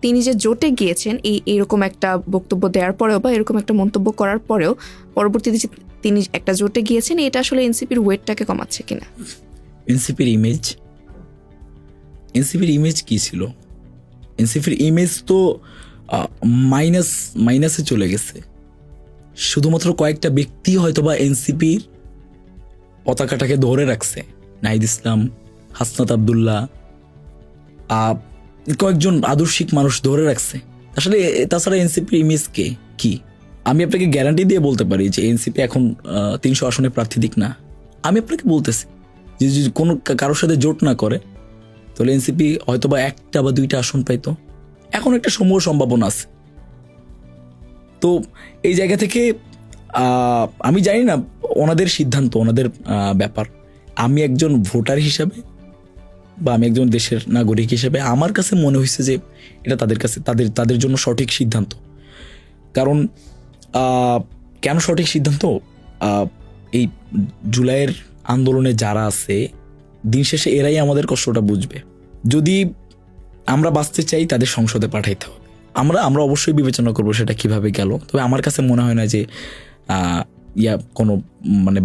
তিনি যে জোটে গিয়েছেন, এরকম একটা বক্তব্য দেওয়ার পরেও বা এরকম একটা মন্তব্য করার পরেও পরবর্তীতে যে তিনি একটা জোটে গিয়েছেন, এটা আসলে এনসিপির ওয়েটটাকে কমাচ্ছে কিনা? এনসিপির ইমেজ কি ছিল? এনসিপির ইমেজ তো মাইনাসে চলে গেছে। শুধুমাত্র কয়েকটা ব্যক্তি হয়তো বা এনসিপির পতাকাটাকে ধরে রাখছে, নাহিদ ইসলাম, হাসনাত আব্দুল্লাহ, কয়েকজন আদর্শিক মানুষ ধরে রাখছে। আসলে তাছাড়া এনসিপির ইমেজ কি? আমি আপনাকে গ্যারান্টি দিয়ে বলতে পারি যে এনসিপি এখন 300 আসনে প্রার্থী দিক না। আমি আপনাকে বলতেছি যে যদি কোনো কারোর সাথে জোট না করে তাহলে এনসিপি হয়তো বা 1টা বা 2টা আসন পাইতো। এখন একটা সমূহ সম্ভাবনা আছে। তো এই জায়গা থেকে আমি জানি না, ওনাদের সিদ্ধান্ত, ওনাদের ব্যাপার। আমি একজন ভোটার হিসাবে বা আমি একজন দেশের নাগরিক হিসেবে আমার কাছে মনে হয়েছে যে এটা তাদের কাছে তাদের জন্য সঠিক সিদ্ধান্ত। কারণ কেন সঠিক সিদ্ধান্ত? এই জুলাইয়ের আন্দোলনে যারা আছে, দিন শেষে এরাই আমাদের কষ্টটা বুঝবে। যদি আমরা বাঁচতে চাই, তাদের সংসদে পাঠাইতে হবে। আমরা অবশ্যই বিবেচনা করবো সেটা কিভাবে গেল। তবে আমার কাছে মনে হয় না যে কোনো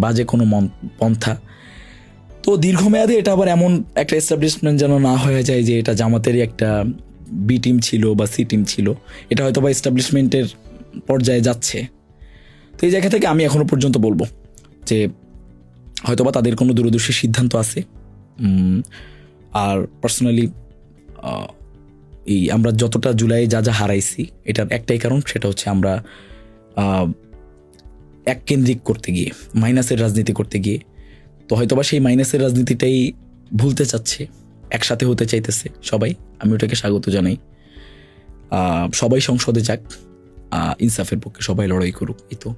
বাজে কোনো পন্থা। তো দীর্ঘমেয়াদে এটা আবার এমন একটা এস্টাবলিশমেন্ট যেন না হয়ে যায় যে এটা জামাতেরই একটা বি টিম ছিল বা সি টিম ছিল, এটা হয়তো বা এস্টাবলিশমেন্টের পর্যায়ে যাচ্ছে। তো এই জায়গা থেকে আমি এখনো পর্যন্ত বলবো যে হয়তোবা তাদের কোনো দূরদর্শী সিদ্ধান্ত আছে। আর পার্সোনালি আমরা যতটা জুলাই যা হারাইছি, এটার একটাই কারণ, সেটা হচ্ছে আমরা এক কেন্দ্রিক করতে গিয়ে, মাইনাসের রাজনীতি করতে গিয়ে। তো হয়তোবা সেই মাইনাসের রাজনীতিটাই ভুলতে চাচ্ছে, একসাথে হতে চাইতেছে সবাই। আমি ওটাকে স্বাগত জানাই। সবাই সংসদে যাক, ইনসাফের পক্ষে সবাই লড়াই করুক। এই তো।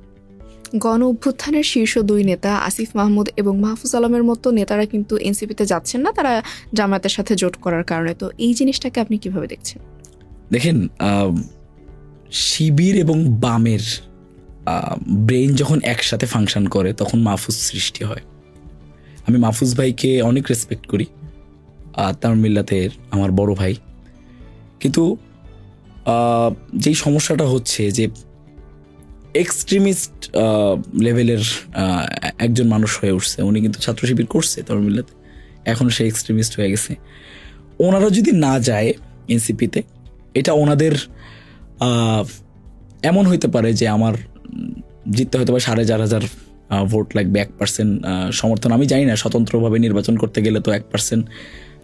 গণ অভ্যুত্থানের শীর্ষ 2 নেতা আসিফ মাহমুদ এবং মাহফুজ আলমের মতো নেতারা কিন্তু এনসিপিতে যাচ্ছেন না, তারা জামায়াতের সাথে জোট করার কারণে। তো এই জিনিসটাকে আপনি কিভাবে দেখছেন? দেখেন, শিবির এবং বামের ব্রেইন যখন একসাথে ফাংশন করে তখন মাহফুজ সৃষ্টি হয়। আমি মাহফুজ ভাইকে অনেক রেসপেক্ট করি, তার মিল্লাতের আমার বড় ভাই। কিন্তু যেই সমস্যাটা হচ্ছে যে এক্সট্রিমিস্ট লেভেলের একজন মানুষ হয়ে উঠছে। উনি কিন্তু ছাত্র শিবির করছে তার মিল্লাতে, এখন সে এক্সট্রিমিস্ট হয়ে গেছে। ওনারা যদি না যায় এনসিপিতে, এটা ওনাদের এমন হইতে পারে যে আমার জিততে হয়তো বা 4,500 ভোট লাগবে, 1% সমর্থন। আমি জানি না, স্বতন্ত্রভাবে নির্বাচন করতে গেলে তো 1%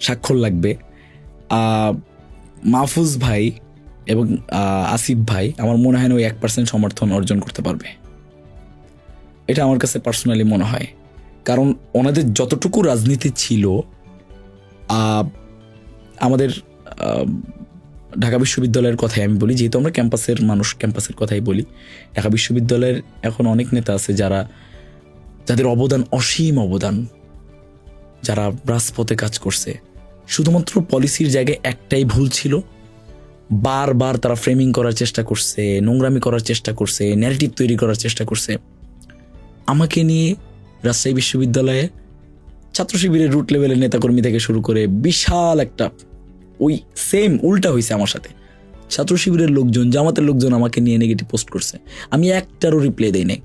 স্বাক্ষর লাগবে। মাহফুজ ভাই এবং আসিফ ভাই আমার মনে হয় না ওই 1% সমর্থন অর্জন করতে পারবে। এটা আমার কাছে পার্সোনালি মনে হয়। কারণ ওনাদের যতটুকু রাজনীতি ছিল, আমাদের ঢাকা বিশ্ববিদ্যালয়ের কথাই আমি বলি, যেহেতু আমরা ক্যাম্পাসের মানুষ, ক্যাম্পাসের কথাই বলি। ঢাকা বিশ্ববিদ্যালয়ের এখন অনেক নেতা আছে যাদের অবদান, অসীম অবদান, যারা রাজপথে কাজ করছে। শুধুমাত্র পলিসির জায়গায় একটাই ভুল ছিল, বারবার তারা ফ্রেমিং করার চেষ্টা করছে, নোংরামি করার চেষ্টা করছে, ন্যারেটিভ তৈরি করার চেষ্টা করছে। আমাকে নিয়ে রাজশাহী বিশ্ববিদ্যালয়ে ছাত্র শিবিরের রুট লেভেলের নেতাকর্মী থেকে শুরু করে বিশাল একটা, ওই সেম উল্টা হয়েছে আমার সাথে। ছাত্র শিবিরের লোকজন, জামাতের লোকজন আমাকে নিয়ে নেগেটিভ পোস্ট করছে, আমি একটারও রিপ্লাই দেই নাই।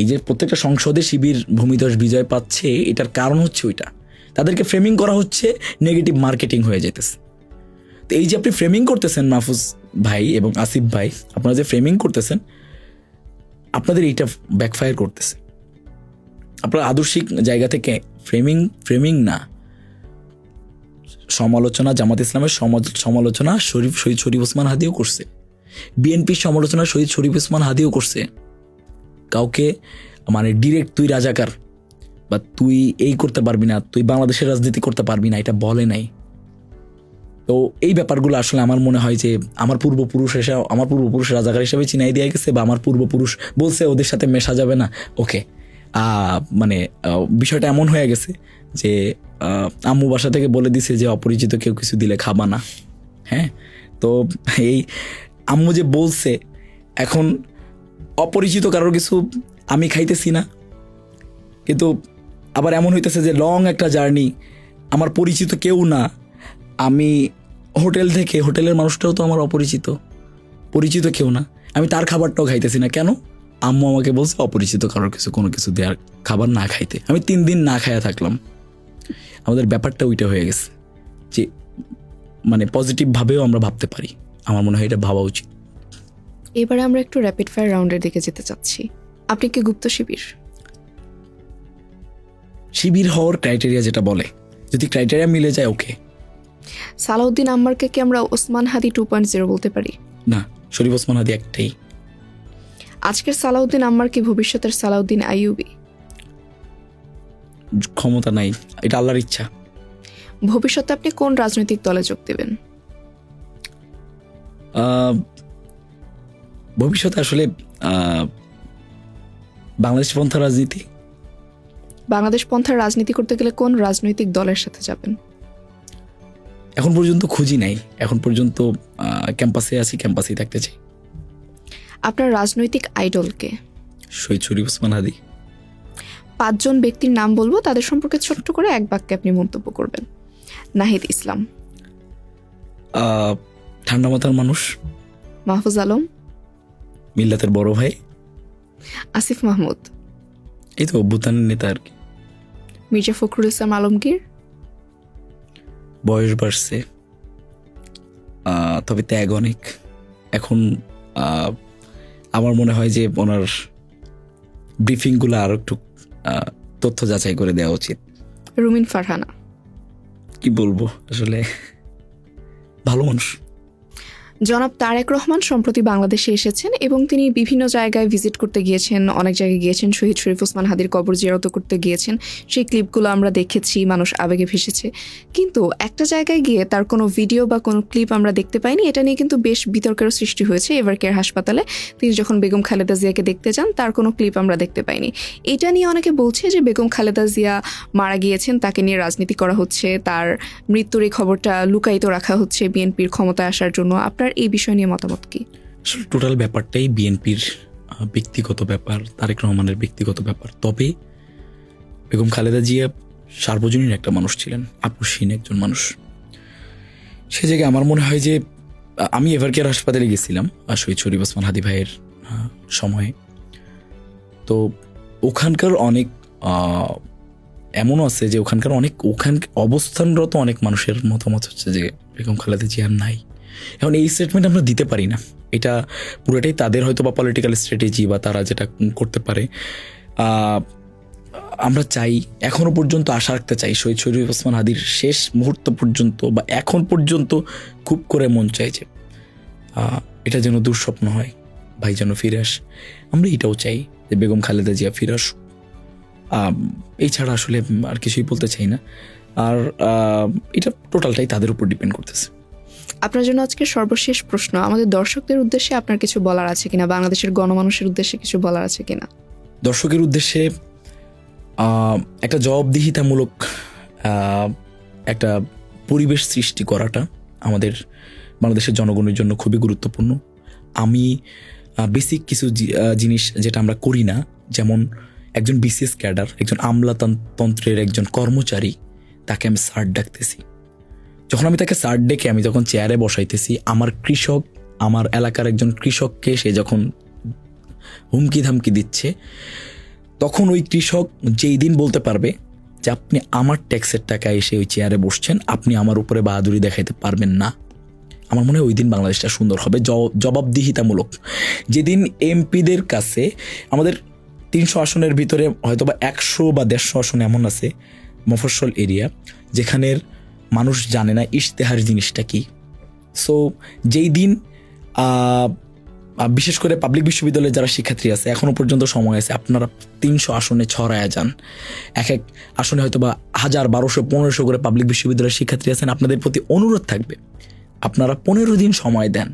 এই যে প্রত্যেকটা সংসদে শিবির ভূমিধস বিজয় পাচ্ছে, এটার কারণ হচ্ছে ওইটা। তাদেরকে ফ্রেমিং করা হচ্ছে, নেগেটিভ মার্কেটিং হয়ে যেতেছে। তো এই যে আপনি ফ্রেমিং করতেছেন মাহফুজ ভাই এবং আসিফ ভাই, আপনারা যে ফ্রেমিং করতেছেন, আপনাদের এইটা ব্যাকফায়ার করতেছে। আপনারা আদর্শিক জায়গা থেকে ফ্রেমিং না, সমালোচনা, জামাত ইসলামের সমালোচনা শহীদ শরীফ ওসমান হাদিও করছে, বিএনপির সমালোচনা শহীদ শরীফ ওসমান হাদিও করছে। কাউকে ডিরেক্ট তুই রাজাকার বা তুই এই করতে পারবি না, তুই বাংলাদেশের রাজনীতি করতে পারবি না, এটা বলে নাই। তো এই ব্যাপারগুলো আসলে আমার মনে হয় যে আমার পূর্বপুরুষ রাজাকার হিসেবে চিনাই দিয়ে গেছে, বা আমার পূর্বপুরুষ বলছে ওদের সাথে মেশা যাবে না। ওকে, মানে বিষয়টা এমন হয়ে গেছে যে আম্মু বাসা থেকে বলে দিছে যে অপরিচিত কেউ কিছু দিলে খাবা না। হ্যাঁ, তো এই আম্মু যে বলছে, এখন অপরিচিত কারোর কিছু আমি খাইতেছি না, কিন্তু আবার এমন হইতেছে যে লং একটা জার্নি, আমার পরিচিত কেউ না, আমি হোটেলের মানুষটাও তো আমার অপরিচিত, পরিচিত কেউ না, আমি তার খাবারটাও খাইতেছি না। কেন? আম্মু আমাকে বলছে অপরিচিত কারোর কোনো কিছু দেওয়ার খাবার না খাইতে। আমি 3 দিন না খাইয়া থাকলাম। আমাদের ব্যাপারটা ওইটা হয়ে গেছে যে মানে পজিটিভভাবেও আমরা ভাবতে পারি। আমার মনে হয় এটা ভাবা উচিত। এবারে আমরা একটু র্যাপিড ফায়ার রাউন্ডের দিকে যেতে চাচ্ছি। আপনি কি গুপ্ত শিবির? শিবির হওয়ার ক্রাইটেরিয়া যেটা বলে, যদি ক্রাইটেরিয়া মিলে যায় ওকে। সালাউদ্দিন আম্মারকে কি আমরা ওসমান হাদি 2.0 বলতে পারি? না, শরীফ ওসমান হাদি একটাই। আজকের সালাউদ্দিন আম্মার কি ভবিষ্যতের সালাউদ্দিন আইয়ুবী? ক্ষমতা নাই, এটা আল্লাহর ইচ্ছা। ভবিষ্যতে আপনি কোন রাজনৈতিক দলে যোগ দেবেন? ভবিষ্যতে আসলে বাংলাদেশ পন্থা রাজনীতি। বাংলাদেশ পন্থার রাজনীতি করতে গেলে কোন রাজনৈতিক দলের সাথে যাবেন? এখন পর্যন্ত খুঁজি নাই, এখন পর্যন্ত ক্যাম্পাসে আছি, ক্যাম্পাসেই থাকতে চাই। আপনার রাজনৈতিক আইডলকে? শহীদ শরীফ ওসমান হাদি। 5 জন ব্যক্তির নাম বলবো, তাদের সম্পর্কে ছোট্ট করে 1 বাক্যে আপনি মন্তব্য করবেন। নাহিদ ইসলাম। ঠান্ডা মাথার মানুষ। মাহফুজ আলম। মিল্লাতের বড় ভাই। আসিফ মাহমুদ। এই তো ভুটানের নেতা আর কি। মির্জা ফখরুল ইসলাম আলমগীর। বয়স বাড়ছে, তবে ত্যাগ অনেক। এখন আমার মনে হয় যে ওনার ব্রিফিংগুলো আরো একটু তথ্য যাচাই করে দেওয়া উচিত। রুমিন ফারহানা। কি বলবো, আসলে ভালো মানুষ। জনাব তারেক রহমান সম্প্রতি বাংলাদেশে এসেছেন এবং তিনি বিভিন্ন জায়গায় ভিজিট করতে গিয়েছেন, অনেক জায়গায় গিয়েছেন, শহীদ শরীফ ওসমান হাদির কবর জিয়ারত করতে গিয়েছেন। সেই ক্লিপগুলো আমরা দেখেছি, মানুষ আবেগে ভেসেছে। কিন্তু একটা জায়গায় গিয়ে তার কোনো ভিডিও বা কোনো ক্লিপ আমরা দেখতে পাইনি। এটা নিয়ে কিন্তু বেশ বিতর্কেরও সৃষ্টি হয়েছে। এভারকেয়ার হাসপাতালে তিনি যখন বেগম খালেদা জিয়াকে দেখতে যান, তার কোনো ক্লিপ আমরা দেখতে পাইনি। এটা নিয়ে অনেকে বলছে যে বেগম খালেদা জিয়া মারা গিয়েছেন, তাকে নিয়ে রাজনীতি করা হচ্ছে, তার মৃত্যুর এই খবরটা লুকায়িত রাখা হচ্ছে বিএনপির ক্ষমতায় আসার জন্য। আপনার এই বিষয় নিয়ে মতামত কি? আসলে টোটাল ব্যাপারটাই বিএনপির ব্যক্তিগত ব্যাপার, তারেক রহমানের ব্যক্তিগত ব্যাপার। তবে বেগম খালেদা জিয়া সার্বজনীন একটা মানুষ ছিলেন, আপসহীন একজন মানুষ। সে জায়গায় আমার মনে হয় যে আমি এভারকেয়ার হাসপাতালে গেছিলাম শহীদ শরীফ ওসমান হাদি ভাইয়ের সময়ে। তো ওখানকার অনেক এমনও আছে যে ওখানকার অবস্থানরত অনেক মানুষের মতামত হচ্ছে যে বেগম খালেদা জিয়া নাই। এখন এই স্টেটমেন্ট আমরা দিতে পারি না, এটা পুরোটাই তাদের হয়তো বা পলিটিক্যাল স্ট্র্যাটেজি, বা তারা যেটা করতে পারে। আমরা চাই, এখনো পর্যন্ত আশা রাখতে চাই শহীদ শরীফ ওসমান হাদির শেষ মুহূর্ত পর্যন্ত, বা এখন পর্যন্ত খুব করে মন চাই যে এটা যেন দুঃস্বপ্ন হয়, ভাই যেন ফিরে আসে। আমরা এটাও চাই যে বেগম খালেদা জিয়া ফিরে আসুক। এই ছাড়া আসলে আর কিছুই বলতে চাই না। আর এটা টোটালটাই তাদের উপর ডিপেন্ড করতেছে। আপনার জন্য আজকে সর্বশেষ প্রশ্ন, আমাদের দর্শকদের উদ্দেশ্যে আপনার কিছু বলার আছে কিনা, বাংলাদেশের গণমানুষের উদ্দেশ্যে কিছু বলার আছে কিনা? দর্শকের উদ্দেশ্যে একটা জবাবদিহিতামূলক একটা পরিবেশ সৃষ্টি করাটা আমাদের বাংলাদেশের জনগণের জন্য খুবই গুরুত্বপূর্ণ। আমি বেসিক কিছু জিনিস যেটা আমরা করি না, যেমন একজন বিসিএস ক্যাডার, একজন আমলাতন্ত্রের একজন কর্মচারী, তাকে আমি স্যার ডাকতেছি। যখন আমি তাকে স্যার ডেকে আমি যখন চেয়ারে বসাইতেছি, আমার এলাকার একজন কৃষককে সে যখন হুমকি ধামকি দিচ্ছে, তখন ওই কৃষক যেই দিন বলতে পারবে যে আপনি আমার ট্যাক্সের টাকায় এসে ওই চেয়ারে বসছেন, আপনি আমার উপরে বাহাদুরি দেখাইতে পারবেন না, আমার মনে হয় ওই দিন বাংলাদেশটা সুন্দর হবে, জবাবদিহিতামূলক। যেদিন এমপিদের কাছে আমাদের 300 আসনের ভিতরে হয়তো বা 100 বা 150 আসন এমন আছে মফস্বল এরিয়া যেখানের মানুষ জানে না ইশতেহার জিনিসটা কি। সো যেই দিন বিশেষ করে পাবলিক বিশ্ববিদ্যালয়ের যারা শিক্ষার্থী আছে এখনো পর্যন্ত সময় আছে, আপনারা 300 আসনে ছড়ায়া যান। এক এক আসনে হয়তো বা 1000, 1200, 1500 করে পাবলিক বিশ্ববিদ্যালয়ের শিক্ষার্থী আছেন। আপনাদের প্রতি অনুরোধ থাকবে, আপনারা 15 দিন সময় দেন,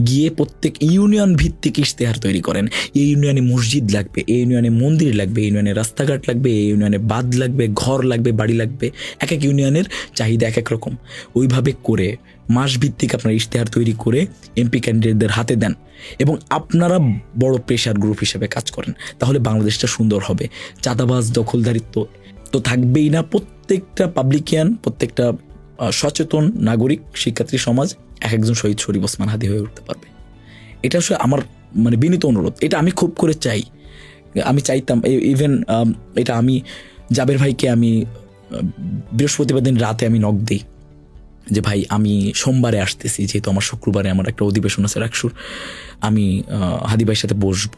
গিয়ে প্রত্যেক ইউনিয়ন ভিত্তিক ইশতেহার তৈরি করেন। এই ইউনিয়নে মসজিদ লাগবে, এই ইউনিয়নে মন্দির লাগবে, এই ইউনিয়নে রাস্তাঘাট লাগবে, এই ইউনিয়নে বাঁধ লাগবে, ঘর লাগবে, বাড়ি লাগবে। এক এক ইউনিয়নের চাহিদা এক এক রকম। ওইভাবে করে মাস ভিত্তিক আপনারা ইশতেহার তৈরি করে এমপি ক্যান্ডিডেটদের হাতে দেন এবং আপনারা বড় প্রেশার গ্রুপ হিসেবে কাজ করেন। তাহলে বাংলাদেশটা সুন্দর হবে। চাঁদাবাজ, দখলদারিত্ব তো থাকবেই না। প্রত্যেকটা পাবলিকিয়ান, প্রত্যেকটা সচেতন নাগরিক, শিক্ষার্থী সমাজ একজন শহীদ শরীফ ওসমান হাদি হয়ে উঠতে পারবে। এটা আসলে আমার মানে বিনীত অনুরোধ। এটা আমি খুব করে চাই, আমি চাইতাম। ইভেন এটা আমি জাবের ভাইকে আমি বৃহস্পতিবার দিন রাতে আমি নক দিই যে ভাই আমি সোমবারে আসতেছি, যেহেতু আমার শুক্রবারে আমার একটা অধিবেশন আছে রাকসুর, আমি হাদি ভাইয়ের সাথে বসবো।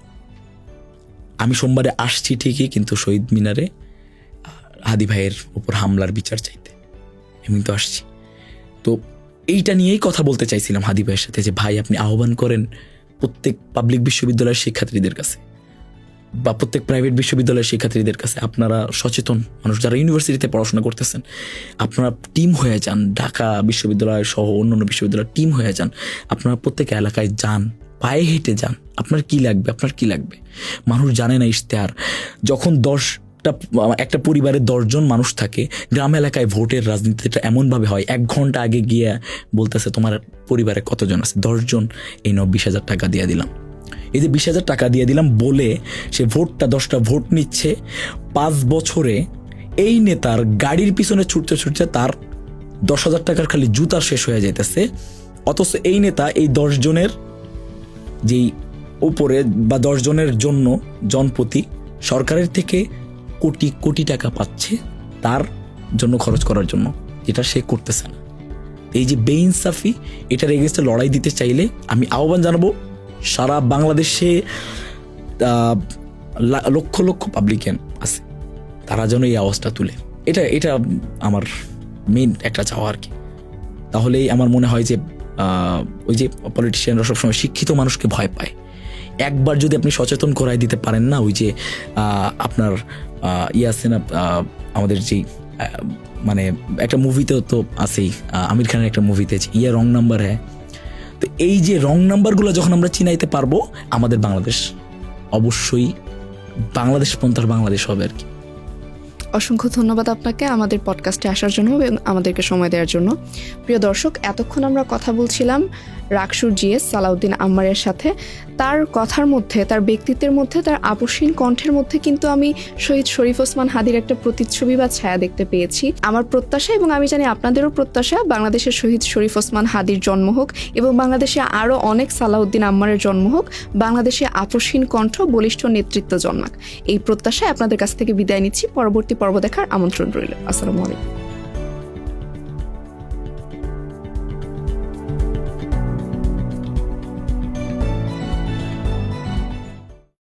আমি সোমবারে আসছি ঠিকই, কিন্তু শহীদ মিনারে হাদি ভাইয়ের উপর হামলার বিচার চাইতে আমি তো আসছি। তো এইটা নিয়েই কথা বলতে চাইছিলাম হাদি ভাইয়ের সাথে, যে ভাই আপনি আহ্বান করেন প্রত্যেক পাবলিক বিশ্ববিদ্যালয়ের শিক্ষার্থীদের কাছে বা প্রত্যেক প্রাইভেট বিশ্ববিদ্যালয়ের শিক্ষার্থীদের কাছে, আপনারা সচেতন মানুষ যারা ইউনিভার্সিটিতে পড়াশোনা করতেছেন, আপনারা টিম হয়ে যান, ঢাকা বিশ্ববিদ্যালয় সহ অন্যান্য বিশ্ববিদ্যালয়ের টিম হয়ে যান। আপনারা প্রত্যেক এলাকায় যান, পায়ে হেঁটে যান। আপনার কি লাগবে, আপনার কি লাগবে? মানুষ জানে না ইশতেহার। যখন একটা পরিবারে 10 জন মানুষ থাকে, গ্রাম এলাকায় ভোটের রাজনীতিটা এমনভাবে হয়, 1 ঘন্টা আগে গিয়ে বলতেছে তোমার পরিবারে কতজন আছে, 10 জন, এই 20,000 টাকা দিয়ে দিলাম। এই যে 20,000 টাকা দিয়ে দিলাম বলে সে 10টা ভোট নিচ্ছে। 5 বছরে এই নেতার গাড়ির পিছনে ছুটতে ছুটতে তার 10,000 টাকার খালি জুতা শেষ হয়ে যাইতেছে। অথচ এই নেতা এই 10 জনের যেই উপরে বা 10 জনের জন্য জনপ্রতি সরকারের থেকে কোটি কোটি টাকা পাচ্ছে তার জন্য, খরচ করার জন্য, যেটা সে করতেছে না। এই যে বেইনসাফি, এটার এগেইনস্টে লড়াই দিতে চাইলে আমি আহ্বান জানাবো সারা বাংলাদেশে লক্ষ লক্ষ পাবলিকান আছে, তারা যেন এই আওয়াজটা তুলে। এটা আমার মেইন একটা চাওয়া আর কি। তাহলেই আমার মনে হয় যে ওই যে পলিটিশিয়ানরা সবসময় শিক্ষিত মানুষকে ভয় পায়। একবার যদি আপনি সচেতন করাই দিতে পারেন না, ওই যে আপনার আছে না আমাদের যেই মানে একটা মুভিতেও তো আছেই, আমির খানের একটা মুভিতে রং নাম্বার হ্যাঁ। তো এই যে রং নাম্বারগুলো যখন আমরা চিনাইতে পারবো, আমাদের বাংলাদেশ অবশ্যই বাংলাদেশ পন্থার বাংলাদেশ হবে আর কি। অসংখ্য ধন্যবাদ আপনাকে আমাদের পডকাস্টে আসার জন্য এবং আমাদেরকে সময় দেওয়ার জন্য। প্রিয় দর্শক, এতক্ষণ আমরা কথা বলছিলাম রাকসুর জিএস সালাউদ্দিন আম্মারের সাথে। তার কথার মধ্যে, তার ব্যক্তিত্বের মধ্যে, তার আপসহীন কণ্ঠের মধ্যে কিন্তু আমি শহীদ শরীফ ওসমান হাদির একটা প্রতিচ্ছবি বা ছায়া দেখতে পেয়েছি। আমার প্রত্যাশা, এবং আমি জানি আপনাদেরও প্রত্যাশা, বাংলাদেশের শহীদ শরীফ ওসমান হাদির জন্ম হোক এবং বাংলাদেশে আরও অনেক সালাউদ্দিন আম্মারের জন্ম হোক, বাংলাদেশে আপসহীন কণ্ঠ, বলিষ্ঠ নেতৃত্ব জন্মাক। এই প্রত্যাশায় আপনাদের কাছ থেকে বিদায় নিচ্ছি। পরবর্তী পর্ব দেখার আমন্ত্রণ রইল। আসসালামু আলাইকুম।